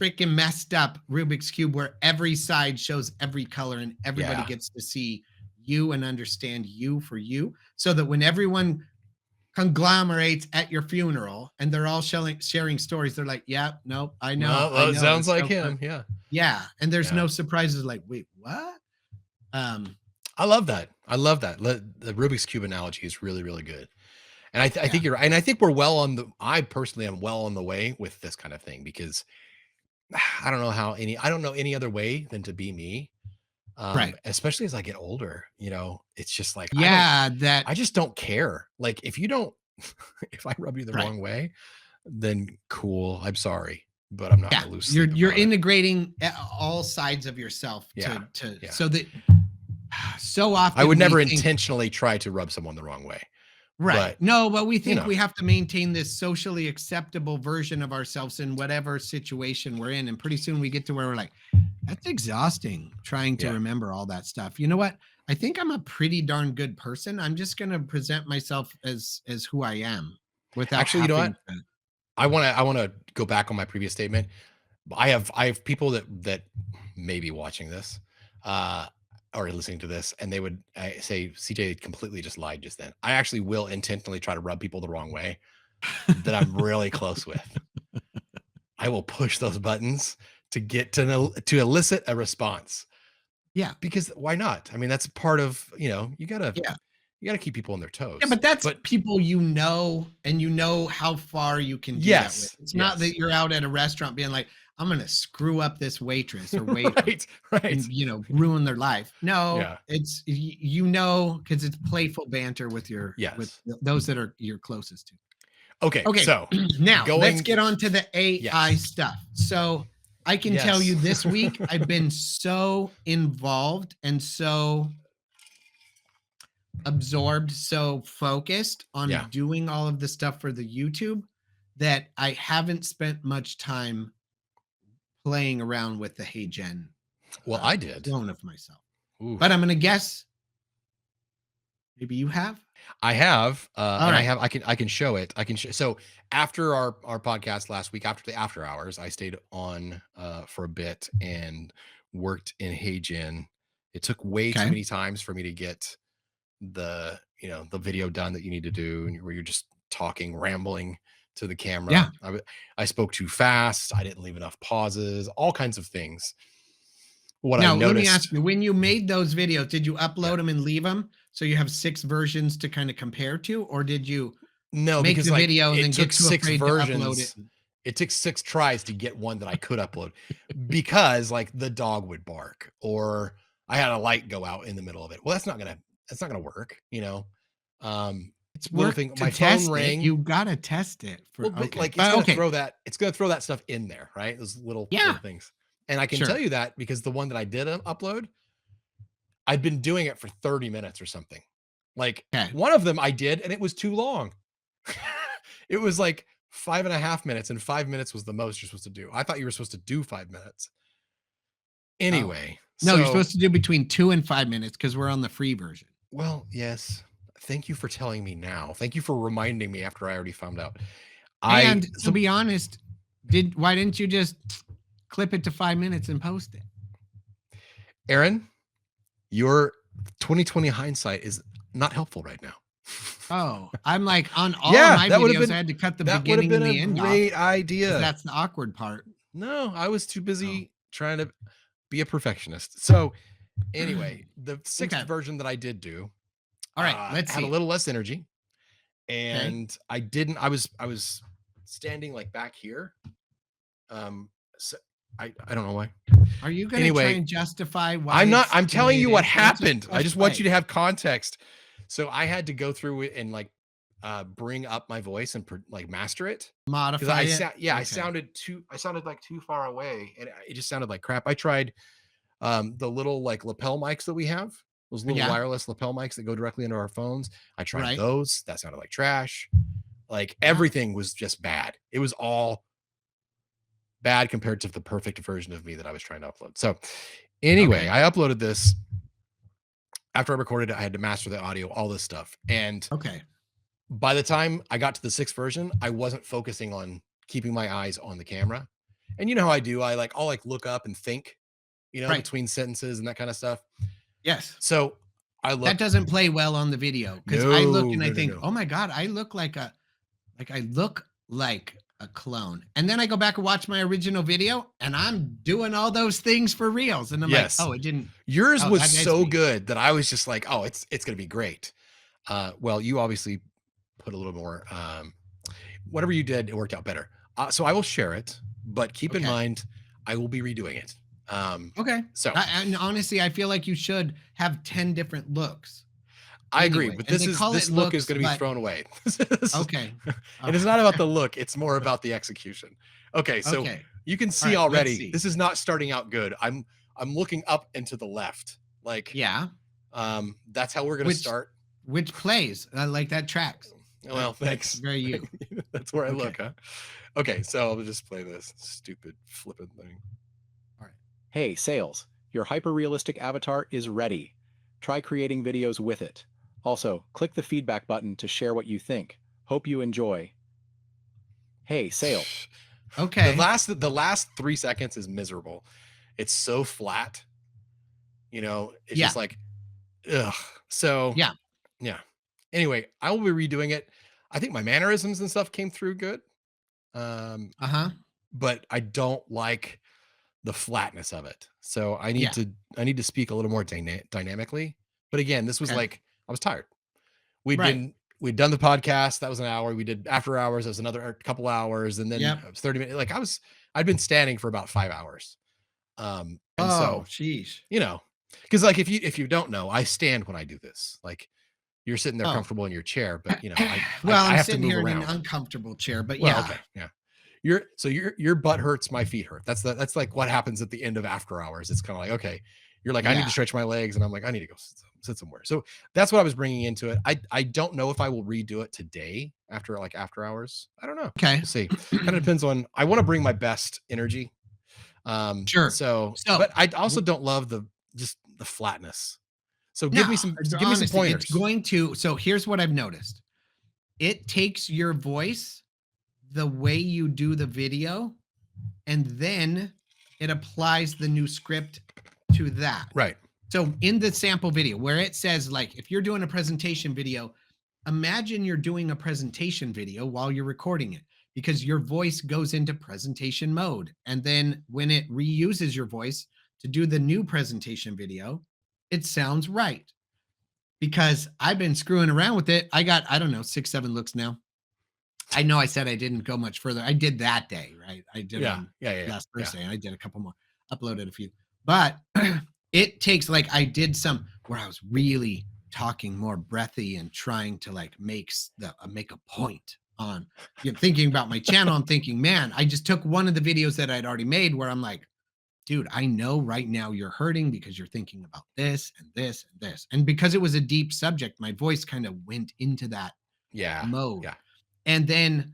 Speaker 2: freaking messed up Rubik's cube where every side shows every color and everybody
Speaker 1: Yeah.
Speaker 2: gets to see you and understand you for you, so that when everyone conglomerates at your funeral and they're all sharing stories, they're like, yeah, nope,
Speaker 1: No,
Speaker 2: I
Speaker 1: well, it
Speaker 2: know,
Speaker 1: sounds
Speaker 2: it's
Speaker 1: like
Speaker 2: so fun.
Speaker 1: him. Yeah.
Speaker 2: Yeah, and there's
Speaker 1: Yeah.
Speaker 2: no surprises like, wait, what? um
Speaker 1: I love that. I love that. The Rubik's Cube analogy is really, really good. And I
Speaker 2: yeah.
Speaker 1: think you're right. And I think we're well on the I personally am well on the way with this kind of thing because I don't know any other way than to be me.
Speaker 2: Right.
Speaker 1: Especially as I get older, it's just like
Speaker 2: Yeah, that
Speaker 1: I just don't care. Like if you don't if I rub you the
Speaker 2: right.
Speaker 1: wrong way, then cool. I'm sorry, but I'm not
Speaker 2: Yeah,
Speaker 1: gonna lose
Speaker 2: you're
Speaker 1: sleep
Speaker 2: you're
Speaker 1: about it.
Speaker 2: integrating all sides of yourself
Speaker 1: Yeah.
Speaker 2: to
Speaker 1: Yeah.
Speaker 2: so that so
Speaker 1: I would
Speaker 2: often we
Speaker 1: never
Speaker 2: think.
Speaker 1: intentionally try to rub someone the wrong way.
Speaker 2: Right.
Speaker 1: But,
Speaker 2: No, but we
Speaker 1: you
Speaker 2: think
Speaker 1: know,
Speaker 2: we have to maintain this socially acceptable version of ourselves in whatever situation we're in. And pretty soon we get to where we're like, that's exhausting trying to
Speaker 1: yeah.
Speaker 2: remember all that stuff. You know what? I think I'm a pretty darn good person. I'm just gonna present myself as who I am without
Speaker 1: Actually, you know
Speaker 2: having
Speaker 1: what?
Speaker 2: to.
Speaker 1: I want to go back on my previous statement. I have people that may be watching this, uh, or listening to this, and they would say CJ completely just lied just then. I actually will intentionally try to rub people the wrong way that I'm really close with. I will push those buttons to get to elicit a response.
Speaker 2: Yeah.
Speaker 1: Because why not? I mean, that's part of,
Speaker 2: Yeah.
Speaker 1: you gotta keep people on their
Speaker 2: Yeah,
Speaker 1: toes.
Speaker 2: but that's
Speaker 1: But
Speaker 2: people and you know how far you can do that with.
Speaker 1: yes,
Speaker 2: It's not
Speaker 1: yes.
Speaker 2: that you're out at a restaurant being like, "I'm gonna screw up this waitress or waiter
Speaker 1: Right, right.
Speaker 2: and, ruin their life." No,
Speaker 1: Yeah.
Speaker 2: it's you know, because it's playful banter with
Speaker 1: Yes.
Speaker 2: those that are you're closest to.
Speaker 1: Okay,
Speaker 2: Okay,
Speaker 1: so
Speaker 2: now let's
Speaker 1: going
Speaker 2: get on to the AI
Speaker 1: yes.
Speaker 2: stuff. So, I can tell
Speaker 1: Yes.
Speaker 2: you this week, I've been so involved and so absorbed, so focused
Speaker 1: Yeah.
Speaker 2: on doing all of the stuff for the YouTube that I haven't spent much time playing around with the Hey Gen
Speaker 1: Well, I did.
Speaker 2: clone of myself. But
Speaker 1: Oof.
Speaker 2: I'm gonna guess maybe you have?
Speaker 1: I have,
Speaker 2: All
Speaker 1: and
Speaker 2: right.
Speaker 1: I can show it. So after our podcast last week, after the after hours, I stayed on for a bit and worked in HeyGen. It took way too
Speaker 2: Okay.
Speaker 1: many times for me to get the video done that you need to do, and where you're just talking, rambling to the
Speaker 2: Yeah.
Speaker 1: camera. I spoke too fast. I didn't leave enough pauses. All kinds of things. What I
Speaker 2: Now, let me ask
Speaker 1: noticed,
Speaker 2: you, when you made those videos, did you
Speaker 1: yeah.
Speaker 2: upload them and leave them so you have 6 versions to kinda compare to, or did you
Speaker 1: No,
Speaker 2: make
Speaker 1: because,
Speaker 2: the
Speaker 1: like,
Speaker 2: video and
Speaker 1: it
Speaker 2: then
Speaker 1: took
Speaker 2: get too
Speaker 1: 6
Speaker 2: afraid to upload it?
Speaker 1: versions. It took 6 tries to get one that I could upload because, like, the dog would bark or I had a light go out in the middle of it. Well, that's not gonna work, you know? Um,
Speaker 2: It's
Speaker 1: little
Speaker 2: work
Speaker 1: thing,
Speaker 2: to
Speaker 1: my phone
Speaker 2: test it.
Speaker 1: rang.
Speaker 2: You gotta test it for
Speaker 1: Well, but,
Speaker 2: okay.
Speaker 1: like,
Speaker 2: But okay.
Speaker 1: it's gonna throw that stuff in there, right? Those little
Speaker 2: Yeah,
Speaker 1: things. And I can tell
Speaker 2: sure.
Speaker 1: you that because the one that I did, upload, I'd been doing it for 30 minutes or something. Like,
Speaker 2: Okay.
Speaker 1: one of them I did, and it was too long. It was like 5.5 minutes, and 5 minutes was the most you're supposed to do. I thought you were supposed to do 5 minutes.
Speaker 2: Oh.
Speaker 1: Anyway,
Speaker 2: No, you're
Speaker 1: so
Speaker 2: supposed to do between 2 and 5 minutes because 'cause we're on the free version.
Speaker 1: well, yes. Thank you for telling me now. Thank you for reminding me after I already found out. I
Speaker 2: And to
Speaker 1: so
Speaker 2: be honest, why didn't you just clip it to 5 minutes and post it?
Speaker 1: Aaron, your 2020 hindsight is not helpful right now.
Speaker 2: Oh, I'm like, on all of
Speaker 1: Yeah,
Speaker 2: my videos, I had to cut the
Speaker 1: that would have
Speaker 2: beginning
Speaker 1: been
Speaker 2: and
Speaker 1: a
Speaker 2: the end off
Speaker 1: great
Speaker 2: because
Speaker 1: idea.
Speaker 2: that's the awkward part.
Speaker 1: No, I was too
Speaker 2: Oh.
Speaker 1: busy trying to be a perfectionist. So, anyway, the 6th
Speaker 2: Okay.
Speaker 1: version that I did do,
Speaker 2: Alright, let's
Speaker 1: had a
Speaker 2: see it.
Speaker 1: little less energy,
Speaker 2: Okay.
Speaker 1: and I was standing, like, back here, so I don't know why.
Speaker 2: Are you gonna try
Speaker 1: Anyway,
Speaker 2: and justify why it's
Speaker 1: I'm
Speaker 2: the way
Speaker 1: telling
Speaker 2: it
Speaker 1: you what
Speaker 2: is? Let's just
Speaker 1: happened. I
Speaker 2: press
Speaker 1: just want you
Speaker 2: play.
Speaker 1: to have context. So, I had to go through it and, like, bring up my voice and like, master it. 'Cause
Speaker 2: Modify it? Okay.
Speaker 1: I sounded, like, too far away, and it just sounded like crap. I tried, the little, like, lapel mics that we have, those little
Speaker 2: Yeah,
Speaker 1: wireless lapel mics that go directly into our phones. I tried
Speaker 2: right.
Speaker 1: those. That sounded like trash. Like,
Speaker 2: Yeah.
Speaker 1: everything was just bad. It was all bad compared to the perfect version of me that I was trying to upload. So, anyway,
Speaker 2: Okay.
Speaker 1: I uploaded this. After I recorded it, I had to master the audio, all this stuff, and
Speaker 2: Okay.
Speaker 1: by the time I got to the 6th version, I wasn't focusing on keeping my eyes on the camera. And you know how I do, I'll, like, look up and think,
Speaker 2: Right.
Speaker 1: between sentences and that kinda stuff.
Speaker 2: Yes.
Speaker 1: So, I
Speaker 2: That
Speaker 1: looked
Speaker 2: doesn't play well on the video because I look
Speaker 1: no,
Speaker 2: and I
Speaker 1: no, no,
Speaker 2: think,
Speaker 1: no.
Speaker 2: "Oh my god, I look like a clone." And then I go back and watch my original video, and I'm doing all those things for reals, and I'm like,
Speaker 1: Yes.
Speaker 2: "Oh, it didn't
Speaker 1: Yours
Speaker 2: oh,
Speaker 1: was
Speaker 2: that is
Speaker 1: so
Speaker 2: me."
Speaker 1: good that I was just like, "Oh, it's gonna be great." Well, you obviously put a little more, whatever you did, it worked out better. So I will share it, but keep in
Speaker 2: Okay.
Speaker 1: mind, I will be redoing it.
Speaker 2: Okay.
Speaker 1: So
Speaker 2: And honestly, I feel like you should have 10 different looks
Speaker 1: I agree,
Speaker 2: anyway,
Speaker 1: but
Speaker 2: and they call it
Speaker 1: this look is
Speaker 2: looks,
Speaker 1: gonna be
Speaker 2: but
Speaker 1: thrown away. This is
Speaker 2: okay.
Speaker 1: and it's not about the look, it's more about the execution. Okay, so
Speaker 2: Okay.
Speaker 1: you can see
Speaker 2: Alright, let's
Speaker 1: already,
Speaker 2: see.
Speaker 1: this is not starting out good. I'm looking up and to the left. Like,
Speaker 2: Yeah.
Speaker 1: that's how we're gonna
Speaker 2: Which
Speaker 1: start.
Speaker 2: which plays, like, that tracks.
Speaker 1: Well,
Speaker 2: That's
Speaker 1: thanks.
Speaker 2: very you.
Speaker 1: That's where I
Speaker 2: Okay.
Speaker 1: look, huh? Okay, so I'll just play this stupid flipping thing.
Speaker 2: Alright.
Speaker 3: Hey, sales, your hyper-realistic avatar is ready. Try creating videos with it. Also, click the feedback button to share what you think. Hope you enjoy. Hey, sale.
Speaker 2: Okay.
Speaker 1: The last 3 seconds is miserable. It's so flat. It's
Speaker 2: Yeah.
Speaker 1: just like, ugh. So
Speaker 2: Yeah.
Speaker 1: yeah. Anyway, I will be redoing it. I think my mannerisms and stuff came through good. Um,
Speaker 2: Uh-huh.
Speaker 1: but I don't like the flatness of it. So
Speaker 2: Yeah.
Speaker 1: I need to speak a little more dynamically. But again, this was
Speaker 2: Okay.
Speaker 1: like I was tired.
Speaker 2: Right.
Speaker 1: We'd done the podcast. That was an hour. We did after hours. That was another couple hours, and then
Speaker 2: Yep.
Speaker 1: it was 30 minutes. Like I'd been standing for about 5 hours. And
Speaker 2: Oh,
Speaker 1: so
Speaker 2: sheesh.
Speaker 1: because like if you don't know, I stand when I do this. Like you're sitting there
Speaker 2: Oh.
Speaker 1: comfortable in your chair, but
Speaker 2: Well,
Speaker 1: I
Speaker 2: I'm
Speaker 1: have to
Speaker 2: sitting
Speaker 1: move
Speaker 2: here in an
Speaker 1: around.
Speaker 2: uncomfortable chair, but
Speaker 1: Well,
Speaker 2: yeah.
Speaker 1: okay, yeah. Your butt hurts, my feet hurt. That's like what happens at the end of after hours. It's kind of like, okay, you're like, I need
Speaker 2: Yeah.
Speaker 1: to stretch my legs, and I'm like, I need to go sit somewhere. So that's what I was bringing into it. I don't know if I will redo it today after like after hours. I don't know.
Speaker 2: Okay.
Speaker 1: We'll see. Kind of depends on. I want to bring my best energy.
Speaker 2: Sure.
Speaker 1: So,
Speaker 2: So,
Speaker 1: but I also
Speaker 2: w
Speaker 1: don't love just the flatness. So
Speaker 2: no,
Speaker 1: give me some
Speaker 2: honestly, it's
Speaker 1: pointers.
Speaker 2: going to so here's what I've noticed. It takes your voice, the way you do the video, and then it applies the new script to that.
Speaker 1: Right.
Speaker 2: So in the sample video where it says, like, if you're doing a presentation video, imagine you're doing a presentation video while you're recording it, because your voice goes into presentation mode. And then when it reuses your voice to do the new presentation video, it sounds right. Because I've been screwing around with it. I got, I don't know, 6, 7 looks now. I know I said I didn't go much further. I did that day, right? I did
Speaker 1: Yeah.
Speaker 2: on
Speaker 1: Yeah.
Speaker 2: last
Speaker 1: Yeah.
Speaker 2: Thursday, and I did a couple more, uploaded a few. But it takes, like, I did some where I was really talking more breathy and trying to like make a point on thinking about my channel. I'm thinking, man, I just took one of the videos that I'd already made where I'm like, dude, I know right now you're hurting because you're thinking about this and this and this. And because it was a deep subject, my voice kind of went into that
Speaker 1: Yeah.
Speaker 2: mode.
Speaker 1: Yeah.
Speaker 2: And then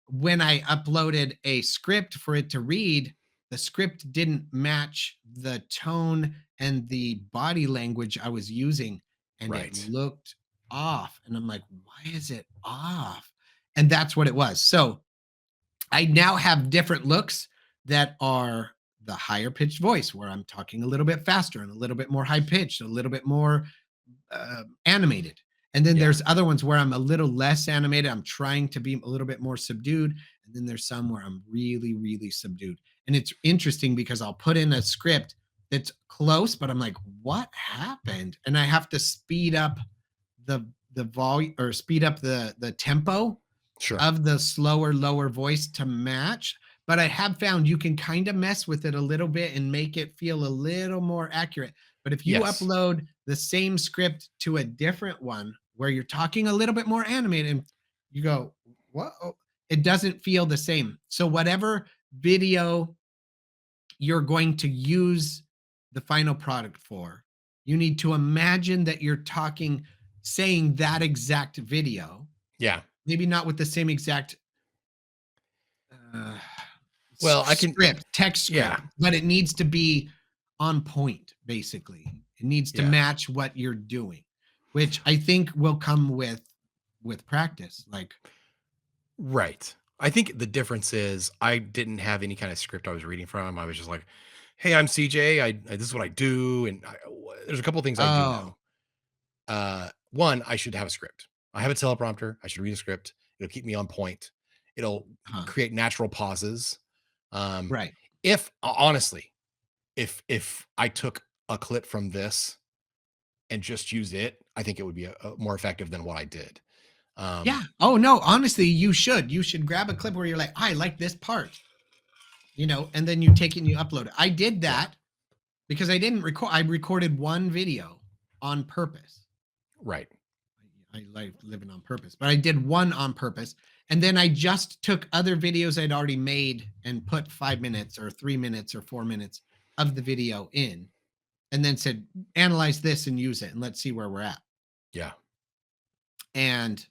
Speaker 2: when I uploaded a script for it to read, the script didn't match the tone and the body language I was using, and it
Speaker 1: Right.
Speaker 2: looked off. And I'm like, why is it off? And that's what it was. So I now have different looks that are the higher pitched voice, where I'm talking a little bit faster and a little bit more high pitched, a little bit more animated. And then
Speaker 1: Yeah.
Speaker 2: there's other ones where I'm a little less animated. I'm trying to be a little bit more subdued. And then there's some where I'm really, really subdued. And it's interesting because I'll put in a script that's close, but I'm like, what happened? And I have to speed up the volume, or speed up the tempo
Speaker 1: Sure.
Speaker 2: of the slower, lower voice to match. But I have found you can kind of mess with it a little bit and make it feel a little more accurate. But if you
Speaker 1: Yes.
Speaker 2: upload the same script to a different one where you're talking a little bit more animated, and you go, what? It doesn't feel the same. So whatever video you're going to use the final product for, you need to imagine that you're talking, saying that exact video,
Speaker 1: Yeah.
Speaker 2: maybe not with the same exact uh,
Speaker 1: Well, I can.
Speaker 2: text
Speaker 1: Yeah.
Speaker 2: script, but it needs to be on point, basically. It needs to
Speaker 1: Yeah.
Speaker 2: match what you're doing, which I think will come with practice. Like,
Speaker 1: Right. I think the difference is I didn't have any kind of script I was reading from. I was just like, "Hey, I'm CJ. This is what I do." And there's a couple things I do
Speaker 2: oh,
Speaker 1: know. One, I should have a script. I have a teleprompter. I should read a script. It'll keep me on point. It'll
Speaker 2: huh,
Speaker 1: create natural pauses. Um,
Speaker 2: right.
Speaker 1: if honestly, if I took a clip from this and just used it, I think it would be a more effective than what I did.
Speaker 2: Yeah.
Speaker 1: Um,
Speaker 2: Oh no, honestly, you should. You should grab a clip where you're like, I like this part, and then you take it and you upload it. I did
Speaker 1: yeah,
Speaker 2: that because I didn't record. I recorded one video on purpose.
Speaker 1: right.
Speaker 2: I like living on purpose, but I did one on purpose. And then I just took other videos I'd already made and put 5 minutes or 3 minutes or 4 minutes of the video in, and then said, analyze this and use it and let's see where we're at.
Speaker 1: Yeah.
Speaker 2: And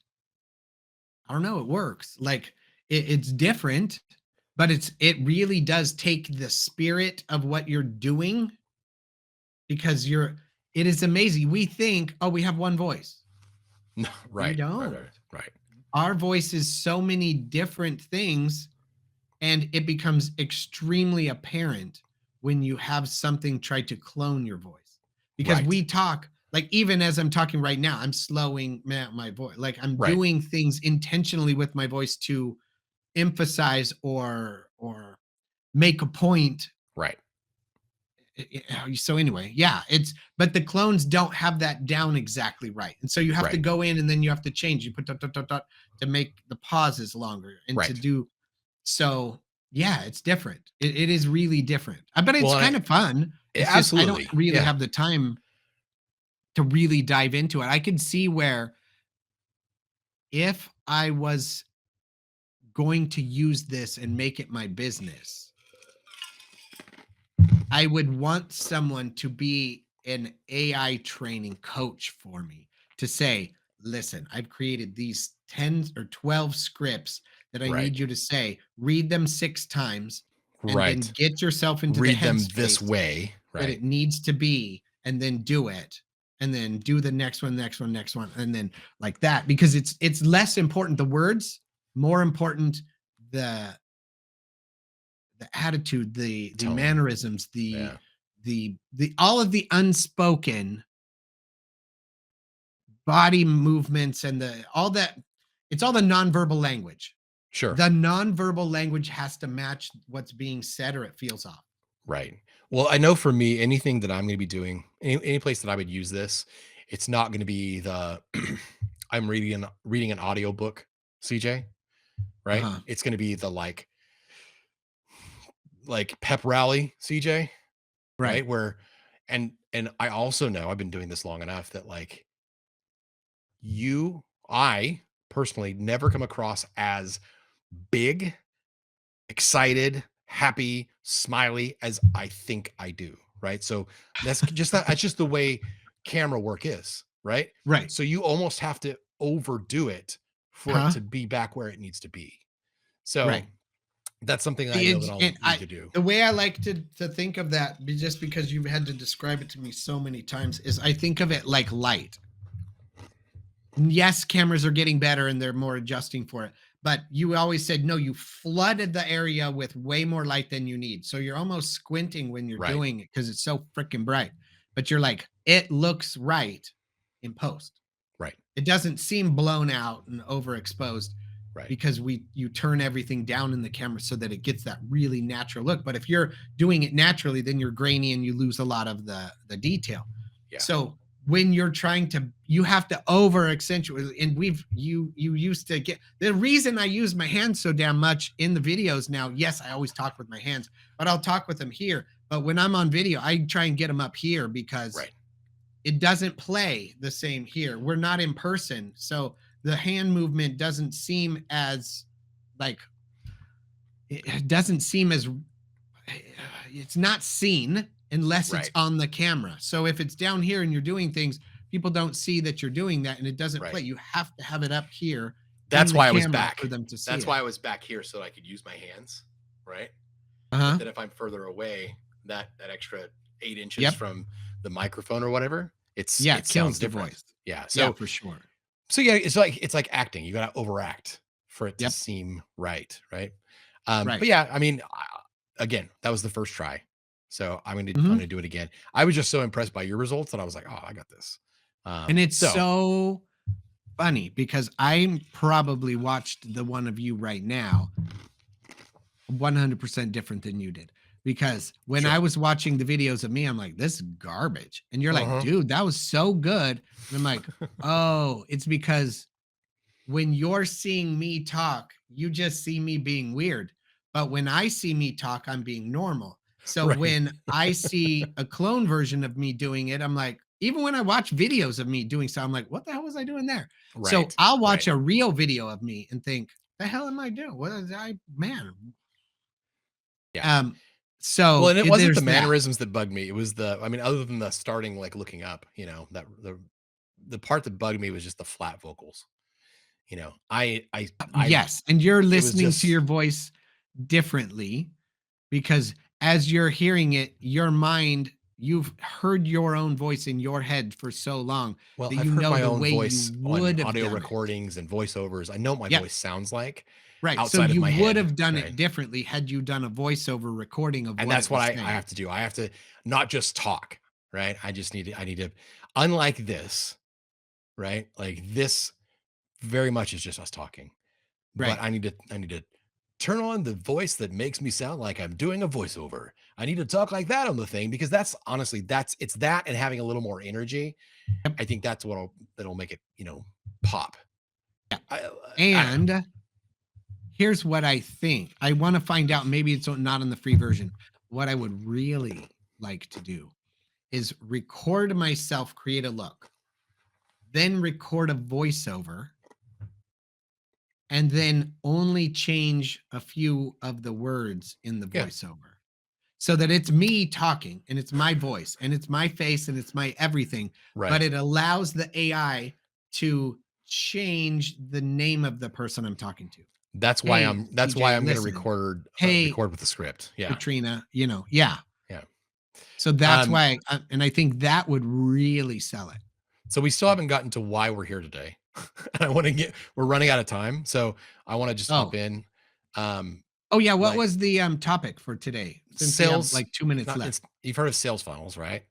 Speaker 2: I don't know, it works. Like, it's different, but it really does take the spirit of what you're doing, because it is amazing. We think, oh, we have one voice.
Speaker 1: No,
Speaker 2: We
Speaker 1: right. Right.
Speaker 2: don't.
Speaker 1: Right. Right.
Speaker 2: our voice is so many different things, and it becomes extremely apparent when you have something try to clone your voice. Because
Speaker 1: Right.
Speaker 2: we talk, like, even as I'm talking right now, I'm slowing my voice. Like, I'm
Speaker 1: Right.
Speaker 2: doing things intentionally with my voice to emphasize or make a point.
Speaker 1: Right.
Speaker 2: So anyway, yeah, it's but the clones don't have that down exactly right, and so you have to
Speaker 1: Right.
Speaker 2: go in and then you have to change. You put dot, dot, dot, dot, to make the pauses longer and to
Speaker 1: Right.
Speaker 2: do so. Yeah, it's different. It is really different. But it's
Speaker 1: Well,
Speaker 2: kind of fun. It's just I don't
Speaker 1: absolutely.
Speaker 2: really
Speaker 1: Yeah.
Speaker 2: have the time to really dive into it. I could see where if I was going to use this and make it my business, I would want someone to be an AI training coach for me to say, listen, I've created these 10 or 12 scripts that I
Speaker 1: Right.
Speaker 2: need you to say, read them 6 times, and then
Speaker 1: Right.
Speaker 2: get yourself into the
Speaker 1: Read them this
Speaker 2: headspace
Speaker 1: way.
Speaker 2: that
Speaker 1: Right.
Speaker 2: it needs to be, and then do it. And then do the next one, next one, next one, and then like that, because it's less important the words, more important the attitude, the
Speaker 1: Tone.
Speaker 2: mannerisms,
Speaker 1: Yeah.
Speaker 2: the all of the unspoken body movements and the all that. It's all the nonverbal language.
Speaker 1: Sure.
Speaker 2: The nonverbal language has to match what's being said or it feels off.
Speaker 1: Right. Well, I know for me, anything that I'm going to be doing, any place that I would use this, it's not going to be the I'm reading an audio book, CJ, right?
Speaker 2: Uh-huh.
Speaker 1: It's going to be the like pep rally, CJ,
Speaker 2: Right.
Speaker 1: right? Where and I also know I've been doing this long enough that I personally never come across as big, excited, happy, smiley as I think I do, right? So that's just the way camera work is, right?
Speaker 2: Right.
Speaker 1: So you almost have to overdo it for it
Speaker 2: Huh?
Speaker 1: to be back where it needs to be. So
Speaker 2: Right.
Speaker 1: that's something I know that
Speaker 2: It's
Speaker 1: I'll
Speaker 2: and
Speaker 1: need to do.
Speaker 2: the way I like to think of that, just because you've had to describe it to me so many times, is I think of it like light. Yes, cameras are getting better and they're more adjusting for it. But you always said, no, you flooded the area with way more light than you need. So you're almost squinting when you're
Speaker 1: Right.
Speaker 2: doing it because it's so freaking bright. But you're like, it looks right in post.
Speaker 1: Right.
Speaker 2: It doesn't seem blown out and overexposed
Speaker 1: Right.
Speaker 2: because you turn everything down in the camera so that it gets that really natural look. But if you're doing it naturally, then you're grainy and you lose a lot of the detail.
Speaker 1: Yeah.
Speaker 2: So when you're trying to, you have to over accentuate. And you used to get, the reason I use my hands so damn much in the videos now, yes, I always talk with my hands, but I'll talk with them here. But when I'm on video, I try and get them up here because
Speaker 1: Right.
Speaker 2: it doesn't play the same here. We're not in person. So the hand movement doesn't seem as like, it doesn't seem as, it's not seen unless it's
Speaker 1: Right.
Speaker 2: on the camera. So if it's down here and you're doing things, people don't see that you're doing that and it doesn't play.
Speaker 1: Right.
Speaker 2: You have to have it up here.
Speaker 1: That's
Speaker 2: in the
Speaker 1: why I was
Speaker 2: camera
Speaker 1: back.
Speaker 2: for them to see
Speaker 1: That's
Speaker 2: it.
Speaker 1: why I was back here so that I could use my hands, right?
Speaker 2: Uh-huh.
Speaker 1: But then if I'm further away, that extra 8 inches
Speaker 2: Yep.
Speaker 1: from the microphone or whatever, it
Speaker 2: Kills
Speaker 1: sounds
Speaker 2: the
Speaker 1: different.
Speaker 2: voice.
Speaker 1: Yeah.
Speaker 2: Yeah,
Speaker 1: So
Speaker 2: for sure.
Speaker 1: yeah, it's like acting. You got to overact for it to
Speaker 2: Yep.
Speaker 1: seem right, right?
Speaker 2: Right.
Speaker 1: But yeah, I mean, again, that was the first try, so I'm
Speaker 2: Mhm.
Speaker 1: gonna do it again. I was just so impressed by your results that I was like, oh, I got this.
Speaker 2: And it's
Speaker 1: So
Speaker 2: so funny because I probably watched the one of you right now 100% different than you did. Because when I
Speaker 1: sure.
Speaker 2: was watching the videos of me, I'm like, this is garbage. And you're like,
Speaker 1: Uh-huh.
Speaker 2: dude, that was so good. And I'm like, oh, it's because when you're seeing me talk, you just see me being weird. But when I see me talk, I'm being normal. So
Speaker 1: Right.
Speaker 2: when I see a clone version of me doing it, I'm like, even when I watch videos of me doing so, I'm like, what the hell was I doing there? So
Speaker 1: Right.
Speaker 2: I'll watch
Speaker 1: Right.
Speaker 2: a real video of me and think, the hell am I doing? What is I man?
Speaker 1: Yeah. Well,
Speaker 2: So
Speaker 1: and it wasn't the
Speaker 2: there's that.
Speaker 1: mannerisms that bugged me. It was I mean, other than the starting, like looking up, that the part that bugged me was just the flat vocals. I
Speaker 2: Yes, and you're
Speaker 1: it was
Speaker 2: listening to
Speaker 1: just
Speaker 2: your voice differently because as you're hearing it, your mind, You've heard your own voice in your head for so long
Speaker 1: Well,
Speaker 2: that
Speaker 1: I've
Speaker 2: you
Speaker 1: heard
Speaker 2: know
Speaker 1: my
Speaker 2: the
Speaker 1: own
Speaker 2: way you
Speaker 1: voice on
Speaker 2: would have
Speaker 1: audio
Speaker 2: done it.
Speaker 1: recordings and voiceovers. I know what my
Speaker 2: Yep.
Speaker 1: voice sounds like
Speaker 2: Right. So
Speaker 1: outside of
Speaker 2: you
Speaker 1: my
Speaker 2: would
Speaker 1: head,
Speaker 2: have done
Speaker 1: right?
Speaker 2: it differently had you done a voiceover recording of
Speaker 1: And
Speaker 2: what
Speaker 1: that's
Speaker 2: it
Speaker 1: what
Speaker 2: was
Speaker 1: I
Speaker 2: saying.
Speaker 1: have to do. I have to not just talk, right? I need to, unlike this, right? Like this very much is just us talking, but
Speaker 2: Right.
Speaker 1: I need to turn on the voice that makes me sound like I'm doing a voiceover. I need to talk like that on the thing because that's honestly, it's that and having a little more energy.
Speaker 2: Yep.
Speaker 1: I think that's that'll make it, pop. I don't know.
Speaker 2: And here's what I think. I want to find out, maybe it's not in the free version. What I would really like to do is record myself, create a look, then record a voiceover, and then only change a few of the words in the
Speaker 1: Yeah,
Speaker 2: voiceover so that it's me talking and it's my voice and it's my face and it's my everything, but
Speaker 1: right.
Speaker 2: it allows the AI to change the name of the person I'm talking to. Hey,
Speaker 1: That's why
Speaker 2: CJ,
Speaker 1: I'm gonna
Speaker 2: listen. Hey,
Speaker 1: record with the script. Yeah.
Speaker 2: Katrina, yeah.
Speaker 1: Yeah.
Speaker 2: So that's
Speaker 1: Um,
Speaker 2: why, and I think that would really sell it.
Speaker 1: so we still haven't gotten to why we're here today. And we're running out of time. So I want to just
Speaker 2: Oh,
Speaker 1: hop in. Um,
Speaker 2: oh yeah. What
Speaker 1: like
Speaker 2: was the topic for today? Since we have
Speaker 1: sales,
Speaker 2: like 2 minutes
Speaker 1: not
Speaker 2: left.
Speaker 1: it's you've heard of sales funnels, right?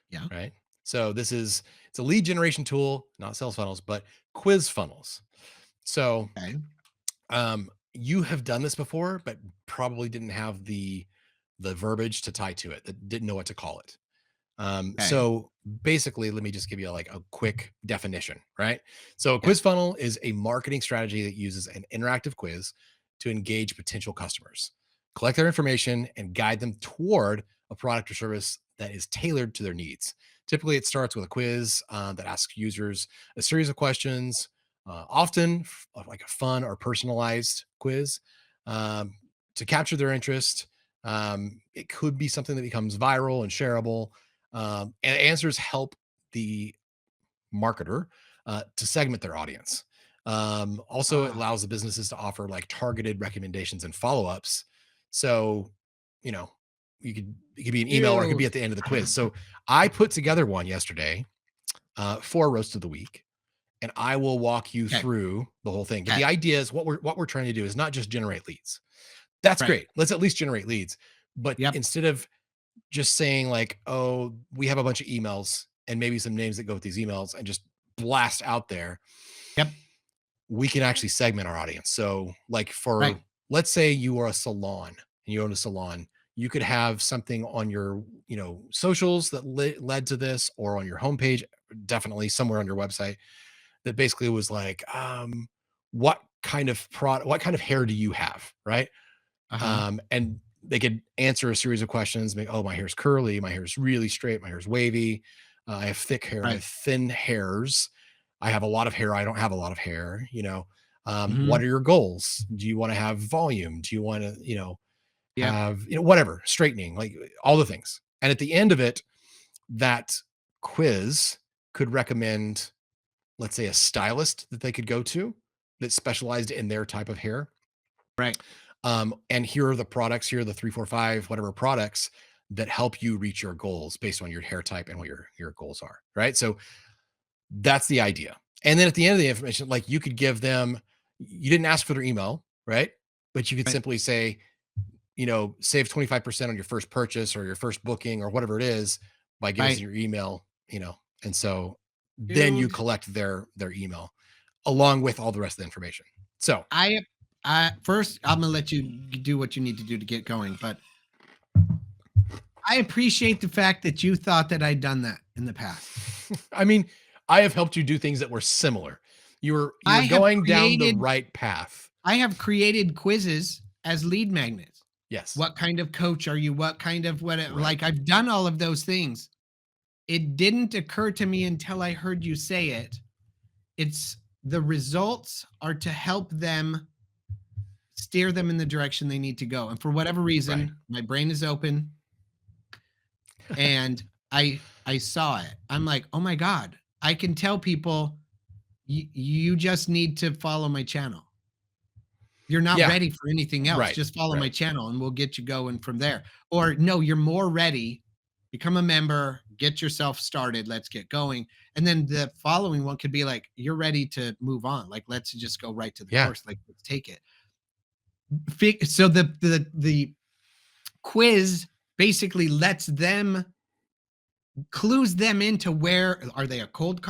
Speaker 2: Yeah.
Speaker 1: Right. So it's a lead generation tool, not sales funnels, but quiz funnels. So
Speaker 2: Okay.
Speaker 1: you have done this before, but probably didn't have the verbiage to tie to it, that didn't know what to call it.
Speaker 2: Okay.
Speaker 1: So basically, let me just give you like a quick definition, right? So a
Speaker 2: Yeah.
Speaker 1: quiz funnel is a marketing strategy that uses an interactive quiz to engage potential customers, collect their information, and guide them toward a product or service that is tailored to their needs. Typically, it starts with a quiz that asks users a series of questions, often like a fun or personalized quiz um, to capture their interest. It could be something that becomes viral and shareable, and answers help the marketer to segment their audience. Also, it
Speaker 2: Ah,
Speaker 1: allows the businesses to offer like targeted recommendations and follow ups. So, you know, it could be an email or it could be
Speaker 2: skills.
Speaker 1: at the end of the quiz. So, I put together one yesterday for roast of the week, and I will walk you
Speaker 2: Okay.
Speaker 1: through the whole thing. But
Speaker 2: Okay.
Speaker 1: the idea is what we're trying to do is not just generate leads. That's
Speaker 2: Right.
Speaker 1: great. Let's at least generate leads. But
Speaker 2: Yep.
Speaker 1: instead of just saying like, "Oh, we have a bunch of emails and maybe some names that go with these emails," and just blast out there,
Speaker 2: Yep.
Speaker 1: we can actually segment our audience. So, like
Speaker 2: Right.
Speaker 1: for let's say you are a salon and you own a salon, you could have something on your, socials that led to this, or on your homepage, definitely somewhere on your website that basically was like, what kind of hair do you have, right?
Speaker 2: Uh-huh.
Speaker 1: And they could answer a series of questions. Like, oh, my hair's curly, my hair's really straight, my hair's wavy. I have thick hair, I
Speaker 2: Right.
Speaker 1: have thin hairs. I have a lot of hair. I don't have a lot of hair. What
Speaker 2: Mhm.
Speaker 1: are your goals? Do you want to have volume? Do you want to,
Speaker 2: Yep.
Speaker 1: have, whatever, straightening, like all the things. And at the end of it, that quiz could recommend, let's say, a stylist that they could go to that specialized in their type of hair.
Speaker 2: Right.
Speaker 1: And here are the products, here are the 3, 4, 5, whatever products that help you reach your goals based on your hair type and what your goals are. Right. So that's the idea. And then at the end of the information, like you could give them, you didn't ask for their email, right? But you could
Speaker 2: Right.
Speaker 1: simply say, save 25% on your first purchase or your first booking or whatever it is by giving us
Speaker 2: Right.
Speaker 1: your email, and so then you
Speaker 2: Dude,
Speaker 1: collect their email along with all the rest of the information. So
Speaker 2: I first I'm gonna let you do what you need to do to get going, but I appreciate the fact that you thought that I'd done that in the past.
Speaker 1: I mean, I have helped you do things that were similar. You were
Speaker 2: I have
Speaker 1: going down the
Speaker 2: created
Speaker 1: right path.
Speaker 2: I have created quizzes as lead magnets.
Speaker 1: Yes.
Speaker 2: What kind of coach are you? What kind of
Speaker 1: Right.
Speaker 2: like I've done all of those things. It didn't occur to me until I heard you say it. It's the results are to help them steer them in the direction they need to go. And for whatever
Speaker 1: Right.
Speaker 2: reason, my brain is open and I saw it. I'm like, "Oh my god, I can tell people you just need to follow my channel. You're not
Speaker 1: Yeah.
Speaker 2: ready for anything else.
Speaker 1: Right.
Speaker 2: Just follow my
Speaker 1: Right.
Speaker 2: channel and we'll get you going from there." Or no, you're more ready. become a member, get yourself started, let's get going. And then the following one could be like, you're ready to move on. Like, let's just go right to the
Speaker 1: Yeah.
Speaker 2: course. Like, let's take it. So the quiz basically lets them clues them into where are they a cold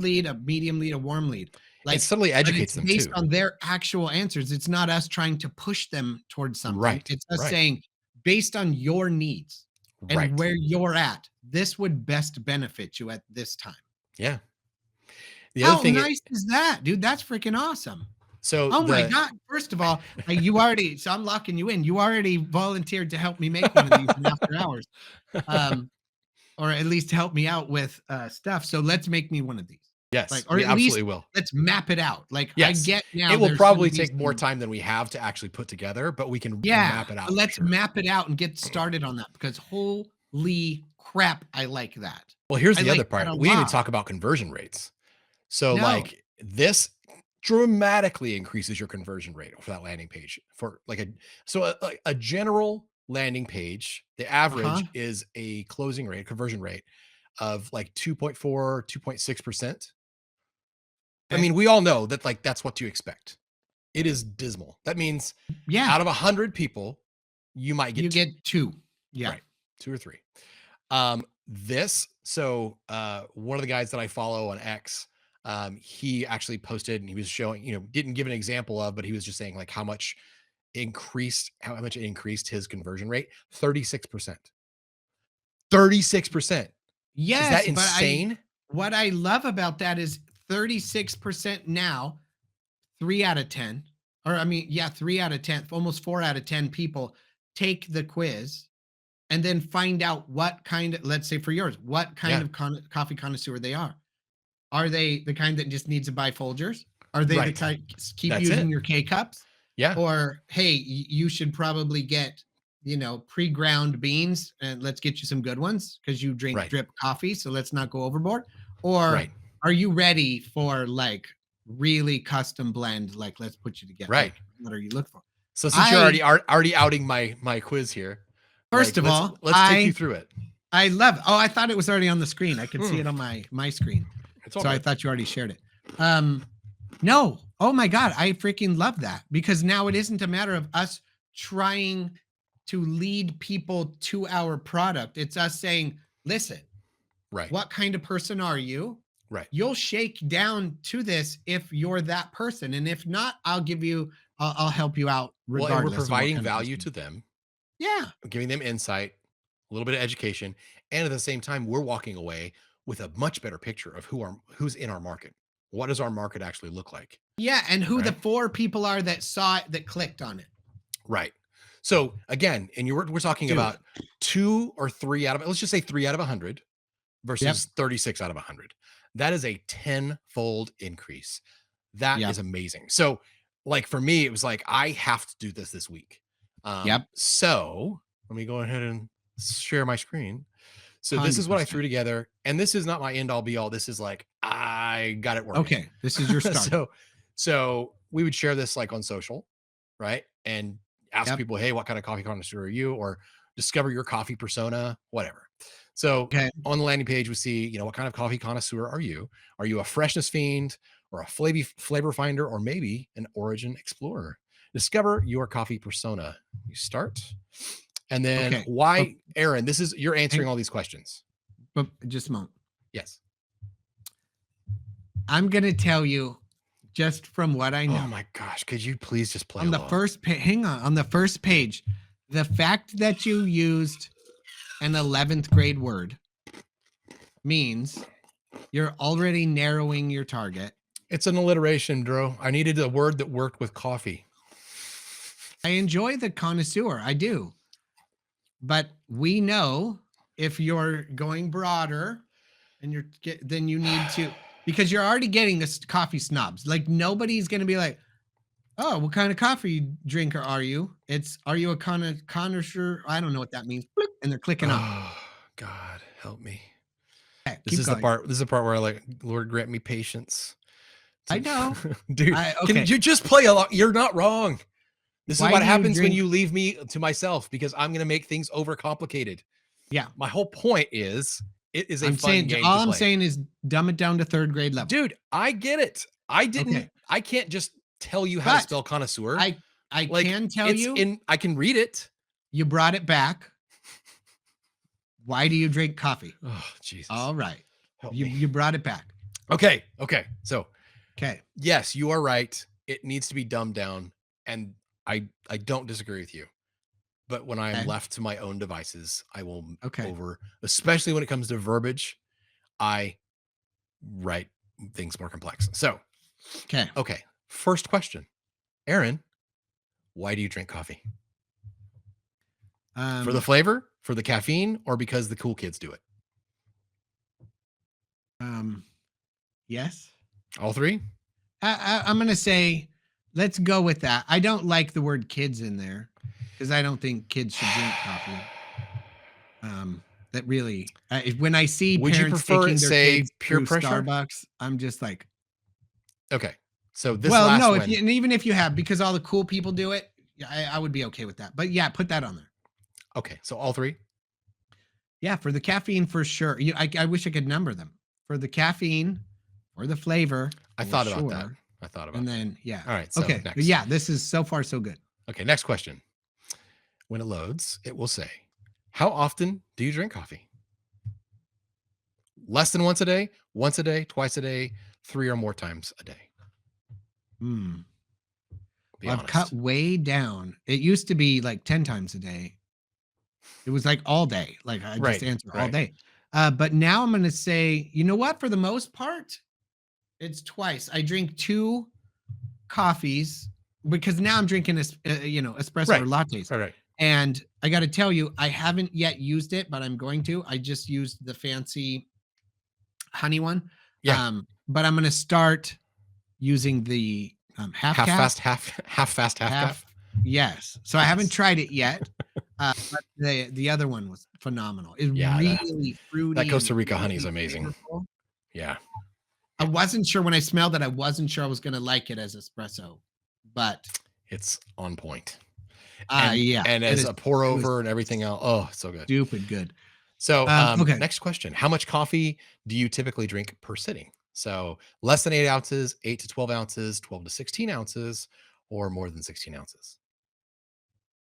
Speaker 2: lead, a medium lead, a warm lead.
Speaker 1: It subtly
Speaker 2: but
Speaker 1: educates
Speaker 2: it's
Speaker 1: them
Speaker 2: based
Speaker 1: too.
Speaker 2: on their actual answers. It's not us trying to push them towards something.
Speaker 1: Right,
Speaker 2: It's us
Speaker 1: right.
Speaker 2: saying, based on your needs and
Speaker 1: Right.
Speaker 2: where you're at, this would best benefit you at this time.
Speaker 1: Yeah. The
Speaker 2: How
Speaker 1: other thing
Speaker 2: nice is that, dude? That's freaking awesome.
Speaker 1: so
Speaker 2: Oh my
Speaker 1: the
Speaker 2: God. First of all, you already, so I'm locking you in. You already volunteered to help me make one of these in after hours. Or at least help me out with stuff. So let's make me one of these.
Speaker 1: yes,
Speaker 2: Like, or
Speaker 1: we
Speaker 2: at least
Speaker 1: absolutely will.
Speaker 2: let's map it out. Like, I
Speaker 1: Yes.
Speaker 2: get now
Speaker 1: It will
Speaker 2: there's
Speaker 1: probably
Speaker 2: gonna be
Speaker 1: take more
Speaker 2: some-
Speaker 1: time than we have to actually put together, but we can
Speaker 2: Yeah,
Speaker 1: map it out.
Speaker 2: but
Speaker 1: for
Speaker 2: let's
Speaker 1: sure.
Speaker 2: map it out and get started on that because holy crap, I like that.
Speaker 1: Well, here's
Speaker 2: I
Speaker 1: the
Speaker 2: like
Speaker 1: other
Speaker 2: that
Speaker 1: part.
Speaker 2: a
Speaker 1: We didn't even
Speaker 2: lot.
Speaker 1: talk about conversion rates. So
Speaker 2: No.
Speaker 1: like this dramatically increases your conversion rate for that landing page for like a general landing page. The average
Speaker 2: Uh-huh.
Speaker 1: is a closing rate, conversion rate of like 2.4, 2.6%. I
Speaker 2: Okay.
Speaker 1: mean, we all know that like that's what to expect. It is dismal. That means
Speaker 2: Yeah,
Speaker 1: out of 100 people, you might get
Speaker 2: you
Speaker 1: two.
Speaker 2: get 2. Yeah.
Speaker 1: Right. 2 or 3. One of the guys that I follow on X, he actually posted and he was showing, didn't give an example of, but he was just saying like how much it increased his conversion rate. 36%. 36%. Is
Speaker 2: Yes,
Speaker 1: that
Speaker 2: but
Speaker 1: insane?
Speaker 2: what I love about that is 36% now, 3 out of 10, or I mean, yeah, 3 out of 10, almost 4 out of 10 people take the quiz and then find out what kind of, let's say for yours, what kind
Speaker 1: Yeah.
Speaker 2: of coffee connoisseur they are. Are they the kind that just needs to buy Folgers? Are they the
Speaker 1: Right.
Speaker 2: kind keep
Speaker 1: That's
Speaker 2: using
Speaker 1: it.
Speaker 2: your K cups?
Speaker 1: Yeah.
Speaker 2: Or hey, you should probably get, pre-ground beans and let's get you some good ones because you drink
Speaker 1: Right.
Speaker 2: drip coffee, so let's not go overboard. Or
Speaker 1: Right.
Speaker 2: are you ready for like really custom blend? Like, let's put you together.
Speaker 1: Right.
Speaker 2: Like, what are you looking for?
Speaker 1: So since you're already outing my quiz here,
Speaker 2: First
Speaker 1: like,
Speaker 2: of all,
Speaker 1: let's take you through it.
Speaker 2: I love. Oh, I thought it was already on the screen. I could see it on my screen.
Speaker 1: It's all
Speaker 2: So I
Speaker 1: good.
Speaker 2: thought you already shared it. No. Oh my God. I freaking love that because now it isn't a matter of us trying to lead people to our product. It's us saying, listen,
Speaker 1: Right.
Speaker 2: what kind of person are you?
Speaker 1: Right.
Speaker 2: You'll shake down to this if you're that person. And if not, I'll help you out
Speaker 1: Well,
Speaker 2: regardless.
Speaker 1: and we're
Speaker 2: of what
Speaker 1: providing
Speaker 2: kind of
Speaker 1: value
Speaker 2: person.
Speaker 1: to them,
Speaker 2: Yeah.
Speaker 1: giving them insight, a little bit of education, and at the same time, we're walking away with a much better picture of who's in our market. What does our market actually look like?
Speaker 2: Yeah. And who the
Speaker 1: Right.
Speaker 2: 4 people are that saw it, that clicked on it.
Speaker 1: Right. So again, and we're talking
Speaker 2: Dude.
Speaker 1: about 2 or 3 out of, let's just say 3 out of 100 versus 36 out of 100. That is a 10-fold increase. That
Speaker 2: Yep.
Speaker 1: is amazing. So like for me, it was like, I have to do this week.
Speaker 2: Yep.
Speaker 1: So let me go ahead and share my screen. So this is what I
Speaker 2: 100%.
Speaker 1: threw together. And this is not my end all be all. This is like, I got it working.
Speaker 2: Okay. This is your start.
Speaker 1: So we would share this like on social, right? And ask
Speaker 2: Yep.
Speaker 1: people, hey, what kind of coffee connoisseur are you? Or discover your coffee persona, whatever. So
Speaker 2: Okay.
Speaker 1: on the landing page, we see, what kind of coffee connoisseur are you? Are you a freshness fiend or a flavor finder, or maybe an origin explorer? Discover your coffee persona. You start. And then
Speaker 2: Okay.
Speaker 1: why, Aaron, you're answering all these questions.
Speaker 2: But just a moment.
Speaker 1: Yes.
Speaker 2: I'm going to tell you just from what I know.
Speaker 1: Oh my gosh. Could you please just play
Speaker 2: On the
Speaker 1: along?
Speaker 2: first page, hang on the first page, the fact that you used an 11th grade word means you're already narrowing your target.
Speaker 1: It's an alliteration, Dro. I needed a word that worked with coffee.
Speaker 2: I enjoy the connoisseur. I do. But we know if you're going broader and then you need to, because you're already getting this coffee snobs. Like nobody's going to be like, oh, what kind of coffee drinker are you? Are you a connoisseur? I don't know what that means. Bloop, and they're clicking on.
Speaker 1: Oh, God, help me.
Speaker 2: Okay,
Speaker 1: This is the part where I like, Lord, grant me patience.
Speaker 2: I know.
Speaker 1: Dude,
Speaker 2: okay.
Speaker 1: can you just play along? You're not wrong. This
Speaker 2: Why
Speaker 1: is what
Speaker 2: do you
Speaker 1: happens when
Speaker 2: drink-
Speaker 1: you leave me to myself, because I'm going to make things overcomplicated.
Speaker 2: Yeah.
Speaker 1: My whole point is it is a
Speaker 2: I'm
Speaker 1: fun
Speaker 2: saying
Speaker 1: game
Speaker 2: all
Speaker 1: to
Speaker 2: I'm
Speaker 1: play.
Speaker 2: saying is dumb it down to 3rd grade level.
Speaker 1: Dude, I get it.
Speaker 2: Okay.
Speaker 1: I can't just tell you how to
Speaker 2: But
Speaker 1: spell connoisseur.
Speaker 2: I
Speaker 1: Like
Speaker 2: can tell
Speaker 1: it's
Speaker 2: you,
Speaker 1: in I can read it.
Speaker 2: you brought it back. Why do you drink coffee?
Speaker 1: Oh, Jesus.
Speaker 2: All right.
Speaker 1: Help
Speaker 2: You
Speaker 1: me.
Speaker 2: you brought it back.
Speaker 1: Okay. So,
Speaker 2: Okay.
Speaker 1: yes, you are right. It needs to be dumbed down, and I don't disagree with you. But when I am
Speaker 2: Okay.
Speaker 1: left to my own devices, I will
Speaker 2: Okay.
Speaker 1: especially when it comes to verbiage, I write things more complex. So,
Speaker 2: Okay.
Speaker 1: okay. First question. Aaron, why do you drink coffee? For the flavor, for the caffeine, or because the cool kids do it?
Speaker 2: Yes.
Speaker 1: All three?
Speaker 2: I'm gonna say, let's go with that. I don't like the word kids in there because I don't think kids should drink coffee. That really, when I see
Speaker 1: Would you
Speaker 2: parents
Speaker 1: prefer
Speaker 2: taking
Speaker 1: it
Speaker 2: their
Speaker 1: say
Speaker 2: kids
Speaker 1: peer
Speaker 2: through
Speaker 1: pressure?
Speaker 2: Starbucks, I'm just like,
Speaker 1: Okay. So this
Speaker 2: well,
Speaker 1: last
Speaker 2: no,
Speaker 1: one.
Speaker 2: and even if you have, because all the cool people do it, yeah, I would be okay with that. But yeah, put that on there.
Speaker 1: Okay. So all three?
Speaker 2: Yeah, for the caffeine for sure. I wish I could number them. For the caffeine, for the flavor,
Speaker 1: I
Speaker 2: for
Speaker 1: thought about that.
Speaker 2: sure.
Speaker 1: I thought about
Speaker 2: And
Speaker 1: that.
Speaker 2: then yeah.
Speaker 1: All right. So
Speaker 2: Okay.
Speaker 1: next.
Speaker 2: Yeah, this is so far so good.
Speaker 1: Okay. Next question. When it loads, it will say, how often do you drink coffee? Less than once a day, twice a day, 3 or more times a day.
Speaker 2: Hmm.
Speaker 1: Be
Speaker 2: I've
Speaker 1: honest.
Speaker 2: cut way down. It used to be like 10 times a day. It was like all day. Like I
Speaker 1: Right,
Speaker 2: just answer all
Speaker 1: right.
Speaker 2: day. But now I'm gonna say, you know what? For the most part, it's twice. I drink 2 coffees because now I'm drinking espresso
Speaker 1: Right.
Speaker 2: or lattes.
Speaker 1: Right.
Speaker 2: And I got to tell you, I haven't yet used it, but I'm going to. I just used the fancy honey one.
Speaker 1: Yeah.
Speaker 2: But I'm going to start using the half
Speaker 1: Half
Speaker 2: calf.
Speaker 1: fast, half fast, half calf.
Speaker 2: Yes. So I haven't tried it yet. But the other one was phenomenal. It's really fruity.
Speaker 1: That Costa
Speaker 2: and
Speaker 1: Rica honey is
Speaker 2: really
Speaker 1: amazing.
Speaker 2: flavorful.
Speaker 1: Yeah.
Speaker 2: I wasn't sure when I smelled it. I wasn't sure I was going to like it as espresso, but
Speaker 1: It's on point.
Speaker 2: yeah.
Speaker 1: And as a pour over and everything else. Oh, so good.
Speaker 2: Stupid good.
Speaker 1: So
Speaker 2: Okay.
Speaker 1: next question. How much coffee do you typically drink per sitting? So less than 8 ounces, 8 to 12 ounces, 12 to 16 ounces, or more than 16 ounces?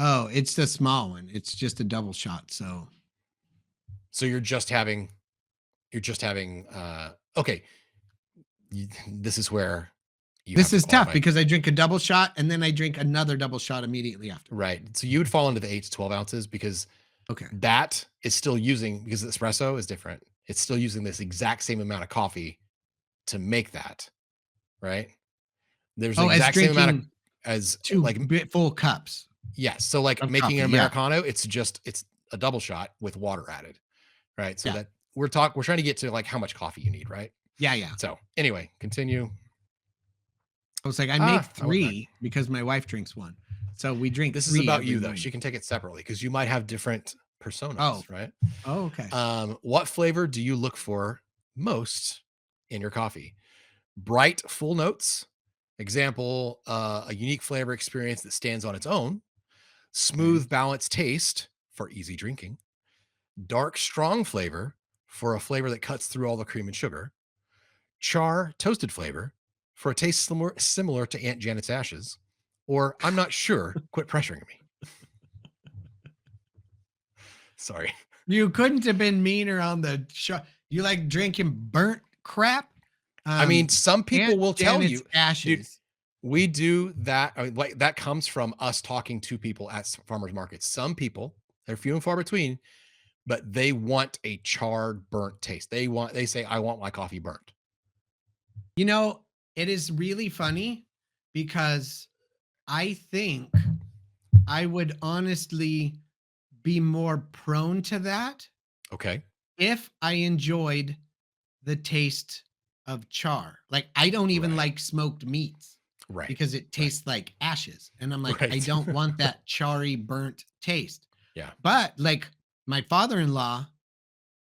Speaker 2: Oh, it's the small one. It's just a double shot. So
Speaker 1: So okay. This is where you
Speaker 2: this
Speaker 1: have
Speaker 2: is
Speaker 1: to
Speaker 2: tough
Speaker 1: qualify.
Speaker 2: because I drink a double shot and then I drink another double shot immediately after.
Speaker 1: Right. So you would fall into the 8 to 12 ounces because
Speaker 2: Okay.
Speaker 1: that is still using, because the espresso is different. It's still using this exact same amount of coffee to make that, right? There's the
Speaker 2: Oh, as
Speaker 1: exact same amount of
Speaker 2: drinking
Speaker 1: as
Speaker 2: 2
Speaker 1: like
Speaker 2: full cups
Speaker 1: yes. So like
Speaker 2: of
Speaker 1: making an
Speaker 2: coffee. Yeah.
Speaker 1: Americano, it's a double shot with water added, right? So
Speaker 2: Yeah.
Speaker 1: that we're trying to get to like how much coffee you need, right?
Speaker 2: Yeah. Yeah.
Speaker 1: So anyway, continue.
Speaker 2: I was like, I make 3 because my wife drinks 1. So we drink.
Speaker 1: This is
Speaker 2: 3
Speaker 1: about
Speaker 2: every
Speaker 1: you though.
Speaker 2: morning.
Speaker 1: She can take it separately because you might have different personas, right?
Speaker 2: Oh, okay.
Speaker 1: What flavor do you look for most in your coffee? Bright, full notes. Example, a unique flavor experience that stands on its own. Smooth, balanced taste for easy drinking. Dark, strong flavor for a flavor that cuts through all the cream and sugar. Char, toasted flavor for a taste similar to Aunt Janet's ashes. Or I'm not sure. Quit pressuring me. Sorry.
Speaker 2: You couldn't have been meaner on the shot. You like drinking burnt crap?
Speaker 1: I mean, some people
Speaker 2: Aunt
Speaker 1: will tell
Speaker 2: Janet's
Speaker 1: you,
Speaker 2: ashes.
Speaker 1: dude, we do that. I mean, like that comes from us talking to people at farmers markets. Some people, they're few and far between, but they want a charred, burnt taste. They say, I want my coffee burnt.
Speaker 2: You know, it is really funny because I think I would honestly be more prone to that
Speaker 1: Okay.
Speaker 2: if I enjoyed the taste of char. Like I don't even
Speaker 1: Right.
Speaker 2: like smoked meats
Speaker 1: Right.
Speaker 2: because it tastes like ashes. And I'm like, I
Speaker 1: Right.
Speaker 2: don't want that charry burnt taste.
Speaker 1: Yeah.
Speaker 2: But like my father-in-law,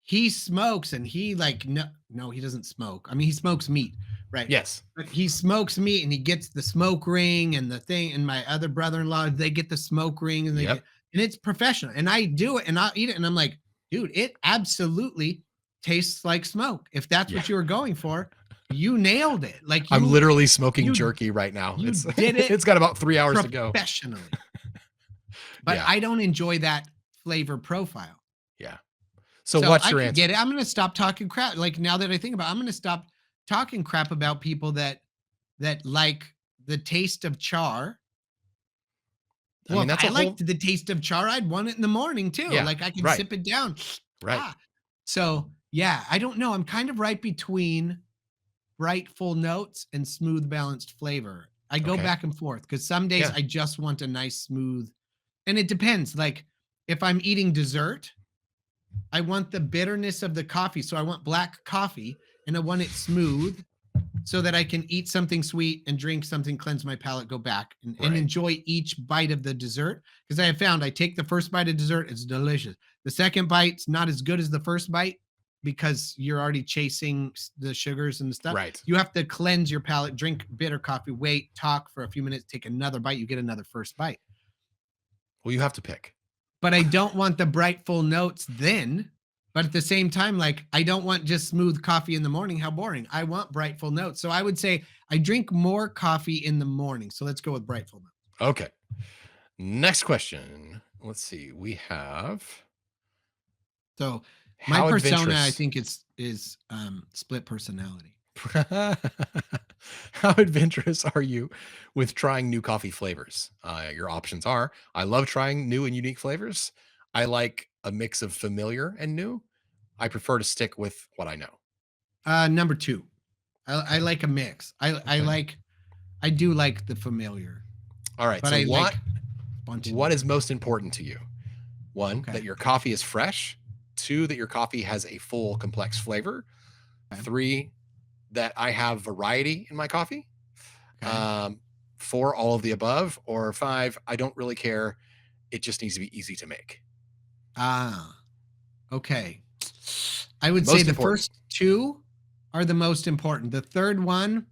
Speaker 2: he smokes and he like no, he doesn't smoke. I mean, he smokes meat, right?
Speaker 1: Yes.
Speaker 2: But he smokes meat and he gets the smoke ring and the thing. And my other brother-in-law, they get the smoke ring and
Speaker 1: Yep.
Speaker 2: and it's professional. And I do it and I'll eat it. And I'm like, Dude, it absolutely tastes like smoke. If that's
Speaker 1: Yeah.
Speaker 2: what you were going for, you nailed it. Like
Speaker 1: I'm literally smoking
Speaker 2: you
Speaker 1: jerky right now.
Speaker 2: you
Speaker 1: It's
Speaker 2: did it
Speaker 1: it's got about 3 hours to go.
Speaker 2: professionally. But
Speaker 1: Yeah.
Speaker 2: I don't enjoy that flavor profile.
Speaker 1: Yeah. So
Speaker 2: So
Speaker 1: what's
Speaker 2: I
Speaker 1: your
Speaker 2: can
Speaker 1: answer?
Speaker 2: get it. I'm gonna stop talking crap. Like now that I think about it, I'm gonna stop talking crap about people that like the taste of char.
Speaker 1: I
Speaker 2: Well,
Speaker 1: mean,
Speaker 2: if
Speaker 1: that's
Speaker 2: I
Speaker 1: a whole
Speaker 2: liked the taste of char, I'd want it in the morning too.
Speaker 1: yeah.
Speaker 2: Like I can
Speaker 1: Right.
Speaker 2: sip it down.
Speaker 1: Right.
Speaker 2: Ah. So yeah, I don't know. I'm kind of right between bright, full notes and smooth, balanced flavor. I go
Speaker 1: Okay.
Speaker 2: back and forth because some days
Speaker 1: Yeah.
Speaker 2: I just want a nice, smooth, and it depends. Like if I'm eating dessert, I want the bitterness of the coffee. So I want black coffee and I want it smooth so that I can eat something sweet and drink something, cleanse my palate, go back and
Speaker 1: Right.
Speaker 2: enjoy each bite of the dessert. Because I have found I take the first bite of dessert, it's delicious. The second bite's not as good as the first bite because you're already chasing the sugars and the stuff.
Speaker 1: Right.
Speaker 2: You have to cleanse your palate, drink bitter coffee, wait, talk for a few minutes, take another bite, you get another first bite.
Speaker 1: Well, you have to pick.
Speaker 2: But I don't want the bright full notes then. But at the same time, like I don't want just smooth coffee in the morning. How boring. I want bright full notes. So I would say I drink more coffee in the morning. So let's go with bright full notes.
Speaker 1: Okay. Next question. Let's see. We have
Speaker 2: So my
Speaker 1: how
Speaker 2: persona, I
Speaker 1: adventurous
Speaker 2: think is split personality.
Speaker 1: how adventurous are you with trying new coffee flavors? Your options are I love trying new and unique flavors. I like a mix of familiar and new. I prefer to stick with what I know.
Speaker 2: Number two. I
Speaker 1: Okay.
Speaker 2: like a mix.
Speaker 1: Okay.
Speaker 2: I do like the familiar,
Speaker 1: All right.
Speaker 2: but
Speaker 1: So
Speaker 2: I like
Speaker 1: what
Speaker 2: spontaneity.
Speaker 1: is most important to you? One,
Speaker 2: Okay.
Speaker 1: that your coffee is fresh. Two, that your coffee has a full complex flavor.
Speaker 2: Okay.
Speaker 1: Three, that I have variety in my coffee.
Speaker 2: Okay.
Speaker 1: Um, four, all of the above. Or five, I don't really care. It just needs to be easy to make.
Speaker 2: Ah, okay. I would say
Speaker 1: Most
Speaker 2: the
Speaker 1: important.
Speaker 2: first two are the most important. The third one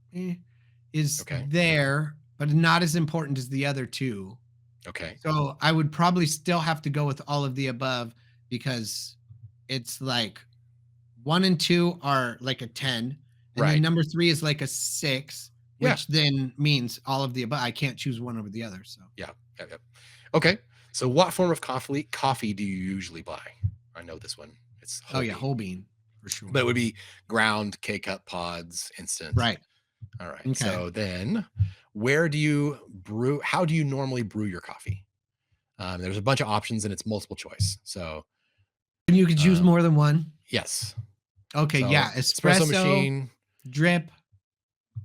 Speaker 2: is
Speaker 1: Okay.
Speaker 2: there, but not as important as the other two.
Speaker 1: Okay.
Speaker 2: So I would probably still have to go with all of the above because it's like one and two are like a 10, and then
Speaker 1: Right.
Speaker 2: number three is like a six,
Speaker 1: Yeah.
Speaker 2: which then means all of the above. I can't choose one over the other. So
Speaker 1: Yeah. Yeah. Yeah. Okay. So what form of coffee do you usually buy? I know this one. It's
Speaker 2: oh
Speaker 1: whole
Speaker 2: yeah,
Speaker 1: bean.
Speaker 2: whole bean for
Speaker 1: But it
Speaker 2: sure.
Speaker 1: would be ground, K-cup pods, instant.
Speaker 2: Right.
Speaker 1: All right.
Speaker 2: Okay.
Speaker 1: So then where do you brew? How do you normally brew your coffee? There's a bunch of options and it's multiple choice. So
Speaker 2: And you could choose
Speaker 1: um,
Speaker 2: more than one.
Speaker 1: yes.
Speaker 2: Okay,
Speaker 1: So
Speaker 2: yeah,
Speaker 1: espresso
Speaker 2: espresso,
Speaker 1: machine,
Speaker 2: drip,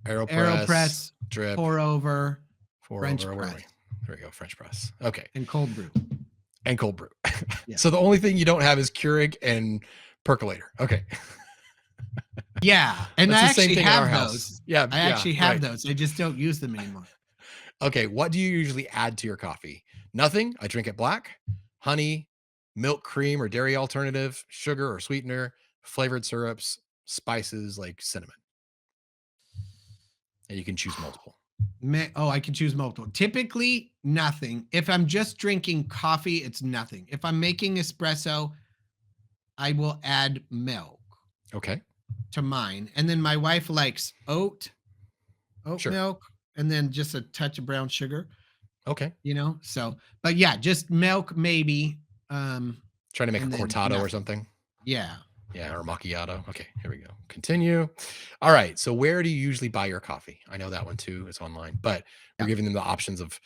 Speaker 1: AeroPress,
Speaker 2: AeroPress,
Speaker 1: drip,
Speaker 2: pour over,
Speaker 1: pour
Speaker 2: French
Speaker 1: over. Where are we?
Speaker 2: press,
Speaker 1: There we go. French press. Okay.
Speaker 2: and cold brew.
Speaker 1: And cold brew.
Speaker 2: Yeah.
Speaker 1: So the only thing you don't have is Keurig and percolator. Okay.
Speaker 2: Yeah, and
Speaker 1: That's
Speaker 2: I
Speaker 1: the same
Speaker 2: actually
Speaker 1: thing in our
Speaker 2: have
Speaker 1: house.
Speaker 2: those.
Speaker 1: Yeah.
Speaker 2: I
Speaker 1: Yeah.
Speaker 2: actually have
Speaker 1: Right.
Speaker 2: those. I just don't use them anymore.
Speaker 1: Okay. What do you usually add to your coffee? Nothing. I drink it black, honey, milk, cream, or dairy alternative, sugar or sweetener, flavored syrups, spices like cinnamon. And you can choose multiple.
Speaker 2: Oh, I can choose multiple. Typically, nothing. If I'm just drinking coffee, it's nothing. If I'm making espresso, I will add milk
Speaker 1: Okay.
Speaker 2: to mine. And then my wife likes oat
Speaker 1: Sure.
Speaker 2: milk, and then just a touch of brown sugar.
Speaker 1: Okay.
Speaker 2: So but yeah, just milk maybe, um
Speaker 1: Trying to make a
Speaker 2: and then
Speaker 1: cortado or
Speaker 2: nothing.
Speaker 1: something.
Speaker 2: Yeah.
Speaker 1: Yeah, or macchiato. Okay, here we go. Continue. All right. So where do you usually buy your coffee? I know that one too. It's online, but we're
Speaker 2: Yeah.
Speaker 1: giving them the options of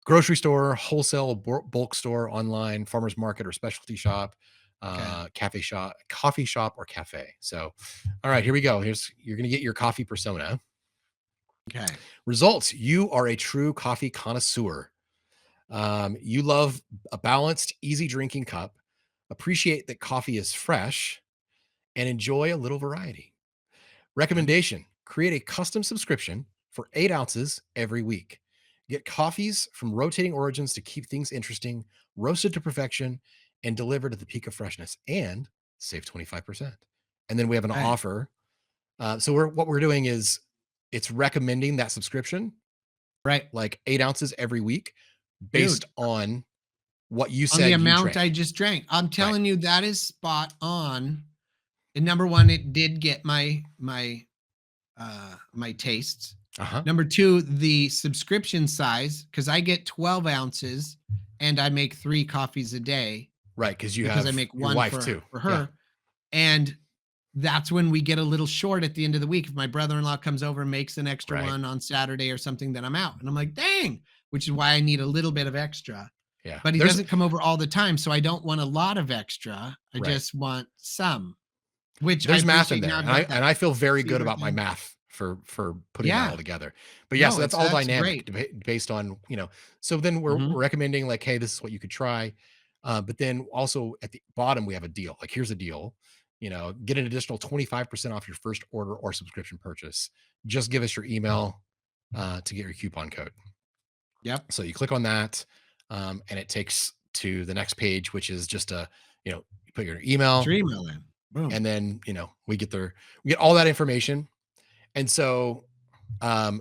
Speaker 1: grocery store, wholesale, bulk store, online, farmers market, or specialty shop,
Speaker 2: Okay.
Speaker 1: cafe shop, coffee shop, or cafe. So, all right, here we go. You're gonna get your coffee persona.
Speaker 2: Okay.
Speaker 1: Results: you are a true coffee connoisseur. You love a balanced, easy drinking cup. Appreciate that coffee is fresh and enjoy a little variety.
Speaker 2: Okay.
Speaker 1: Recommendation: create a custom subscription for 8 ounces every week. Get coffees from rotating origins to keep things interesting, roasted to perfection, and delivered at the peak of freshness, and save 25%. And then we have an
Speaker 2: Hey,
Speaker 1: offer. So what we're doing is it's recommending that subscription,
Speaker 2: right.
Speaker 1: like 8 ounces every week, based
Speaker 2: Dude,
Speaker 1: on what you
Speaker 2: On the
Speaker 1: said you
Speaker 2: amount I
Speaker 1: drank.
Speaker 2: just drank. I'm
Speaker 1: Right.
Speaker 2: telling you, that is spot on. And number one, it did get my tastes.
Speaker 1: Uh-huh.
Speaker 2: Number two, the subscription size, because I get 12 ounces and I make 3 coffees a day
Speaker 1: Right. Because you
Speaker 2: because I
Speaker 1: have
Speaker 2: make
Speaker 1: your
Speaker 2: one
Speaker 1: wife
Speaker 2: for
Speaker 1: too. Yeah.
Speaker 2: her. And that's when we get a little short at the end of the week. If my brother-in-law comes over and makes an extra
Speaker 1: Right.
Speaker 2: one on Saturday or something, then I'm out. And I'm like, dang, which is why I need a little bit of extra.
Speaker 1: Yeah.
Speaker 2: But he
Speaker 1: There's
Speaker 2: doesn't come over all the time. So I don't want a lot of extra. I
Speaker 1: right.
Speaker 2: just want some, which I
Speaker 1: There's math in
Speaker 2: appreciate
Speaker 1: there.
Speaker 2: now.
Speaker 1: And
Speaker 2: I've
Speaker 1: I
Speaker 2: got
Speaker 1: and
Speaker 2: that
Speaker 1: I feel very good
Speaker 2: receiver
Speaker 1: about my
Speaker 2: thing.
Speaker 1: math for putting that
Speaker 2: Yeah.
Speaker 1: all together. But yeah,
Speaker 2: No,
Speaker 1: so that's
Speaker 2: it's
Speaker 1: all
Speaker 2: that's
Speaker 1: dynamic
Speaker 2: great.
Speaker 1: based on, so then we're
Speaker 2: Mhm.
Speaker 1: recommending like, hey, this is what you could try. But then also at the bottom, we have a deal. Like, here's a deal. Get an additional 25% off your first order or subscription purchase. Just give us your email to get your coupon code.
Speaker 2: Yep.
Speaker 1: So you click on that, and it takes to the next page, which is just you put your
Speaker 2: Put your
Speaker 1: email,
Speaker 2: email in. Boom.
Speaker 1: and then we get all that information, and so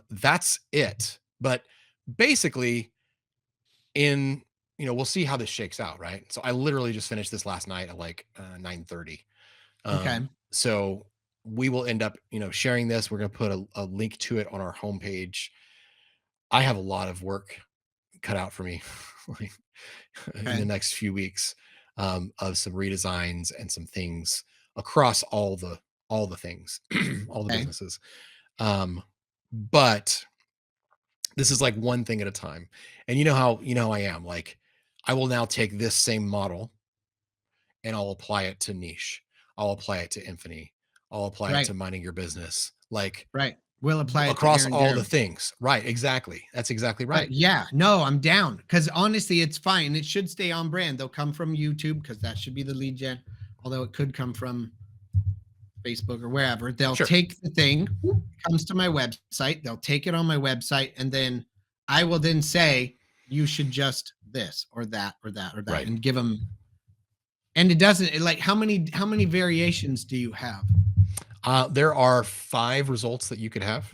Speaker 1: that's it. But basically, in we'll see how this shakes out, right? So I literally just finished this last night at like 9:30.
Speaker 2: Okay.
Speaker 1: So we will end up sharing this. We're going to put a link to it on our homepage. I have a lot of work cut out for me like, in the
Speaker 2: Okay.
Speaker 1: next few weeks, of some redesigns and some things across all the things, all the
Speaker 2: Okay.
Speaker 1: businesses. But this is like one thing at a time. And you know how I am. Like, I will now take this same model and I'll apply it to niche. I'll apply it to Infinity. I'll apply it
Speaker 2: Right.
Speaker 1: to minding your business. Like,
Speaker 2: Right. We'll apply it to
Speaker 1: across
Speaker 2: Aaron
Speaker 1: all the
Speaker 2: Darren.
Speaker 1: things. Right. Exactly. That's exactly right.
Speaker 2: Yeah. No, I'm down because honestly, it's fine. It should stay on brand. They'll come from YouTube because that should be the lead gen, although it could come from Facebook or wherever. They'll
Speaker 1: Sure.
Speaker 2: take the thing, it comes to my website. They'll take it on my website, and then I will then say, you should just this or that or that or that,
Speaker 1: Right.
Speaker 2: and give them. And it doesn't like how many variations do you have?
Speaker 1: There are 5 results that you could have.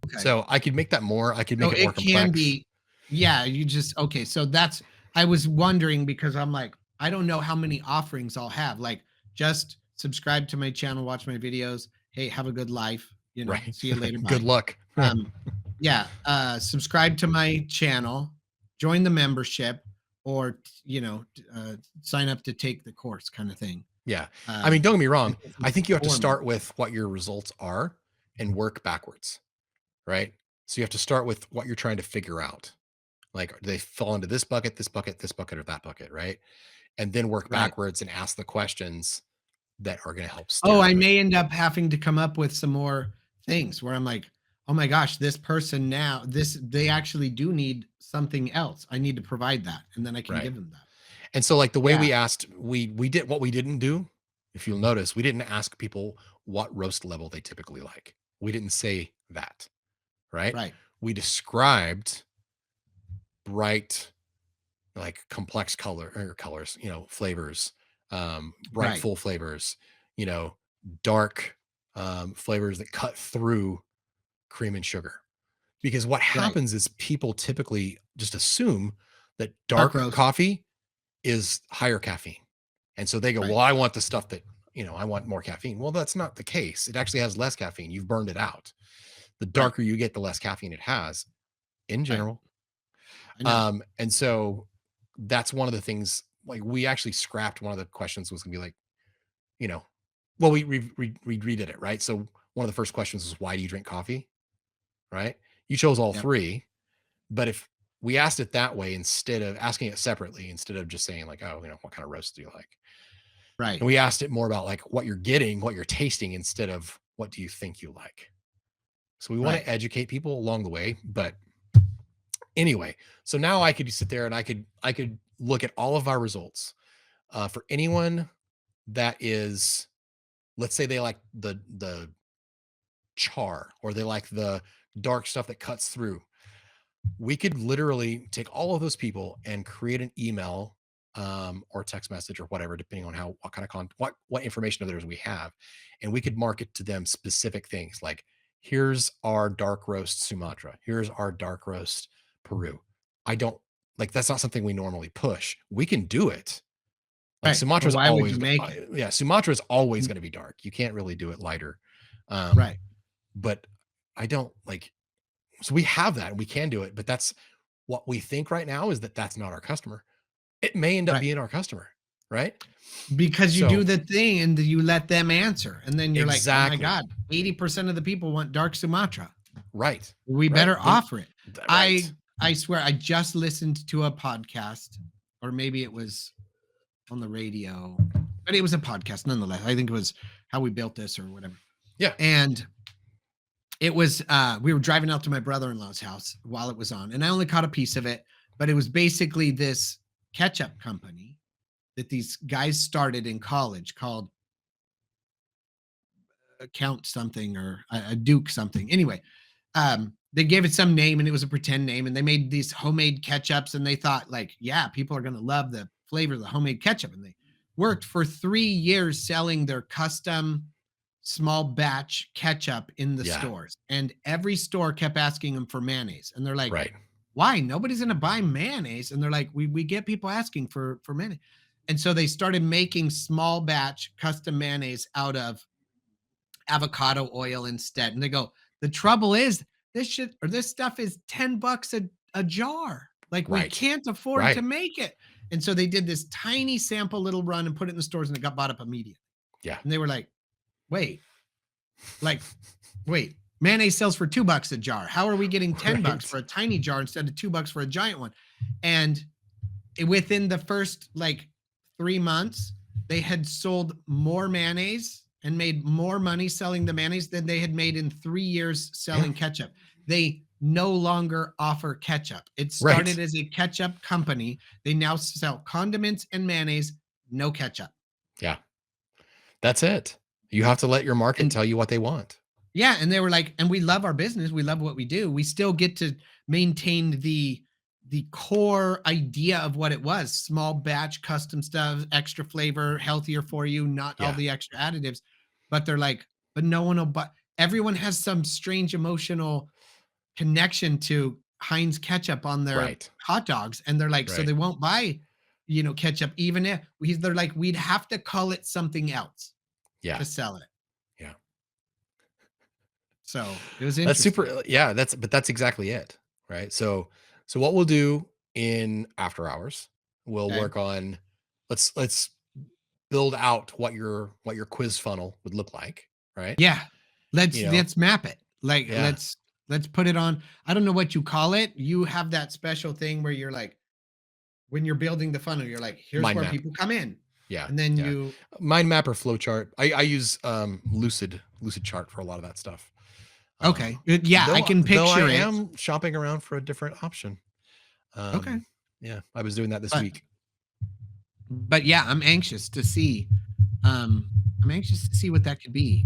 Speaker 2: Okay.
Speaker 1: So I could make that more. I could
Speaker 2: So
Speaker 1: make it more
Speaker 2: it can
Speaker 1: complex.
Speaker 2: be, yeah, you just okay. So that's I was wondering because I'm like, I don't know how many offerings I'll have. Like, just subscribe to my channel, watch my videos. Hey, have a good life.
Speaker 1: Right.
Speaker 2: See you later.
Speaker 1: Good
Speaker 2: Bye.
Speaker 1: luck.
Speaker 2: Um, yeah. Subscribe to my channel, join the membership, or sign up to take the course kind of thing.
Speaker 1: Yeah. I mean,
Speaker 2: Um,
Speaker 1: don't get me wrong.
Speaker 2: like it's a
Speaker 1: I think you have to
Speaker 2: format.
Speaker 1: start with what your results are and work backwards, right? So you have to start with what you're trying to figure out. Like, do they fall into this bucket, this bucket, this bucket, or that bucket, right? And then work
Speaker 2: Right.
Speaker 1: backwards and ask the questions that are going to help
Speaker 2: Oh,
Speaker 1: steer
Speaker 2: I
Speaker 1: through it.
Speaker 2: may end up having to come up with some more things where I'm like, "Oh my gosh, this person now, they actually do need something else. I need to provide that." And then I can
Speaker 1: Right.
Speaker 2: give them that.
Speaker 1: And so, like, the way
Speaker 2: Yeah,
Speaker 1: we asked, we did what we didn't do. If you'll notice, we didn't ask people what roast level they typically like. We didn't say that, right?
Speaker 2: right,
Speaker 1: We described bright, like, complex colors, flavors, bright,
Speaker 2: right,
Speaker 1: full flavors, you know, dark, flavors that cut through cream and sugar. Because what
Speaker 2: right.
Speaker 1: happens is people typically just assume that
Speaker 2: Dark
Speaker 1: dark
Speaker 2: roast.
Speaker 1: coffee is higher caffeine. And so they go, well,
Speaker 2: Right,
Speaker 1: I want the stuff that, I want more caffeine. Well, that's not the case. It actually has less caffeine. You've burned it out. The
Speaker 2: right,
Speaker 1: darker you get, the less caffeine it has in
Speaker 2: right.
Speaker 1: general.
Speaker 2: I know.
Speaker 1: And so that's one of the things, like, we actually scrapped one of the questions was gonna be like, you know, well, we redid it, right? So one of the first questions was, why do you drink coffee? Right? You chose all
Speaker 2: Yep.
Speaker 1: 3, but if we asked it that way instead of asking it separately, instead of just saying like, oh, what kind of roast do you like?
Speaker 2: Right,
Speaker 1: And we asked it more about like what you're getting, what you're tasting, instead of what do you think you like. So we want
Speaker 2: right,
Speaker 1: to educate people along the way, but anyway, so now I could sit there and I could look at all of our results, for anyone that is, let's say they like the char, or they like the dark stuff that cuts through. We could literally take all of those people and create an email, or text message or whatever, depending on what kind of what information of theirs we have, and we could market to them specific things like, here's our dark roast Sumatra, here's our dark roast Peru. I don't like that's not something we normally push. We can do it. Like
Speaker 2: Right.
Speaker 1: Sumatra's
Speaker 2: Why would
Speaker 1: always,
Speaker 2: you make it?
Speaker 1: Sumatra is always going to be dark. You can't really do it lighter.
Speaker 2: Right.
Speaker 1: But I don't like, so we have that and we can do it, but that's what we think right now is that that's not our customer. It may end up
Speaker 2: Right.
Speaker 1: being our customer, right?
Speaker 2: Because you
Speaker 1: So-
Speaker 2: do the thing and you let them answer. And then you're
Speaker 1: Exactly.
Speaker 2: like, oh my God, 80% of the people want dark Sumatra.
Speaker 1: Right.
Speaker 2: We
Speaker 1: Right.
Speaker 2: better
Speaker 1: Then-
Speaker 2: offer it.
Speaker 1: Right.
Speaker 2: I swear, I just listened to a podcast, or maybe it was on the radio, but it was a podcast nonetheless. I think it was How We Built This or whatever.
Speaker 1: Yeah.
Speaker 2: And it was, we were driving out to my brother-in-law's house while it was on, and I only caught a piece of it, but it was basically this ketchup company that these guys started in college called Count something or a Duke something. Anyway, they gave it some name and it was a pretend name, and they made these homemade ketchups, and they thought like, yeah, people are going to love the flavor of the homemade ketchup. And they worked for 3 years selling their custom small batch ketchup in the
Speaker 1: Yeah.
Speaker 2: stores. And every store kept asking them for mayonnaise. And they're like,
Speaker 1: Right.
Speaker 2: why? Nobody's going to buy mayonnaise. And they're like, we get people asking for mayonnaise. And so they started making small batch custom mayonnaise out of avocado oil instead. And they go, the trouble is this stuff is $10 a jar. Like we
Speaker 1: Right.
Speaker 2: can't afford
Speaker 1: Right.
Speaker 2: to make it. And so they did this tiny sample little run and put it in the stores, and it got bought up immediately.
Speaker 1: Yeah.
Speaker 2: And they were like, wait, mayonnaise sells for $2 a jar. How are we getting $10
Speaker 1: Right.
Speaker 2: for a tiny jar instead of $2 for a giant one? And within the first like 3 months, they had sold more mayonnaise and made more money selling the mayonnaise than they had made in 3 years selling ketchup. They no longer offer ketchup. It started
Speaker 1: Right.
Speaker 2: as a ketchup company. They now sell condiments and mayonnaise, no ketchup.
Speaker 1: Yeah. That's it. You have to let your market
Speaker 2: And-
Speaker 1: tell you what they want.
Speaker 2: Yeah, and they were like, and we love our business. We love what we do. We still get to maintain the core idea of what it was: small batch, custom stuff, extra flavor, healthier for you, not all
Speaker 1: Yeah.
Speaker 2: the extra additives. But they're like, but no one will buy. Everyone has some strange emotional connection to Heinz ketchup on their
Speaker 1: Right.
Speaker 2: hot dogs, and they're like, so
Speaker 1: Right.
Speaker 2: they won't buy, ketchup, even if they're like, we'd have to call it something else
Speaker 1: Yeah.
Speaker 2: to sell it.
Speaker 1: Yeah.
Speaker 2: So it was
Speaker 1: That's
Speaker 2: interesting.
Speaker 1: super. Yeah. That's exactly it. Right. So what we'll do in after hours, we'll
Speaker 2: Okay.
Speaker 1: work on, let's build out what your quiz funnel would look like. Right.
Speaker 2: Yeah. Let's
Speaker 1: You know?
Speaker 2: let's map it. Like
Speaker 1: Yeah.
Speaker 2: let's put it on. I don't know what you call it. You have that special thing where you're like, when you're building the funnel, you're like, here's
Speaker 1: Mind
Speaker 2: where
Speaker 1: map.
Speaker 2: people come in.
Speaker 1: Yeah.
Speaker 2: And then
Speaker 1: yeah.
Speaker 2: you
Speaker 1: Mind map or flow chart. I use Lucid chart for a lot of that stuff.
Speaker 2: okay. Yeah, I
Speaker 1: Though-
Speaker 2: can
Speaker 1: though
Speaker 2: picture
Speaker 1: I
Speaker 2: it.
Speaker 1: am shopping around for a different option.
Speaker 2: Okay.
Speaker 1: Yeah, I was doing that this
Speaker 2: But-
Speaker 1: week.
Speaker 2: But yeah, I'm anxious to see. I'm anxious to see what that could be.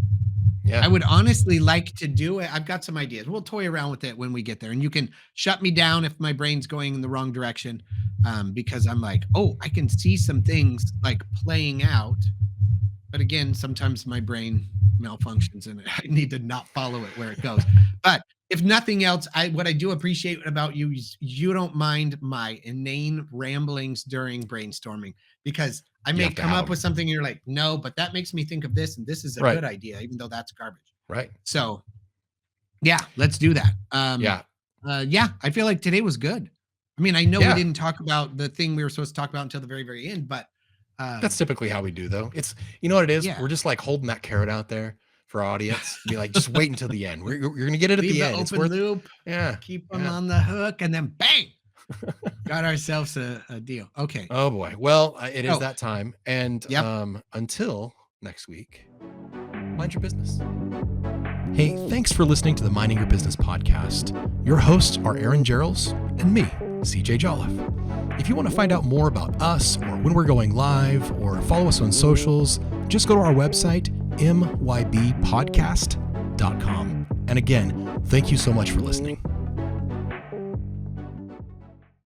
Speaker 1: Yeah.
Speaker 2: I would honestly like to do it. I've got some ideas. We'll toy around with it when we get there, and you can shut me down if my brain's going in the wrong direction, because I'm like, oh, I can see some things like playing out. But again, sometimes my brain malfunctions and I need to not follow it where it goes. But if nothing else, what I do appreciate about you is you don't mind my inane ramblings during brainstorming, because I
Speaker 1: You
Speaker 2: may
Speaker 1: have to
Speaker 2: come
Speaker 1: have
Speaker 2: up
Speaker 1: 'em.
Speaker 2: with something and you're like, no, but that makes me think of this, and this is a
Speaker 1: Right.
Speaker 2: good idea, even though that's garbage.
Speaker 1: Right.
Speaker 2: So yeah, let's do that.
Speaker 1: Yeah.
Speaker 2: Yeah, I feel like today was good. I mean, I know we
Speaker 1: Yeah.
Speaker 2: didn't talk about the thing we were supposed to talk about until the very, very end, but
Speaker 1: That's typically how we do though. It's, you know what it is?
Speaker 2: Yeah.
Speaker 1: We're just like holding that carrot out there for our audience. Be like, just wait until the end. You're going to get it at
Speaker 2: leave
Speaker 1: the
Speaker 2: the
Speaker 1: end. It's
Speaker 2: open
Speaker 1: worth,
Speaker 2: loop,
Speaker 1: yeah.
Speaker 2: keep them
Speaker 1: Yeah.
Speaker 2: on the hook, and then bang, got ourselves a deal. Okay.
Speaker 1: Oh boy. Well, it is
Speaker 2: Oh.
Speaker 1: that time. And
Speaker 2: Yep.
Speaker 1: until next week, mind your business. Hey, thanks for listening to the Minding Your Business podcast. Your hosts are Aaron Gerals and me, CJ Jolliffe. If you want to find out more about us or when we're going live or follow us on socials, just go to our website, mybpodcast.com. And again, thank you so much for listening.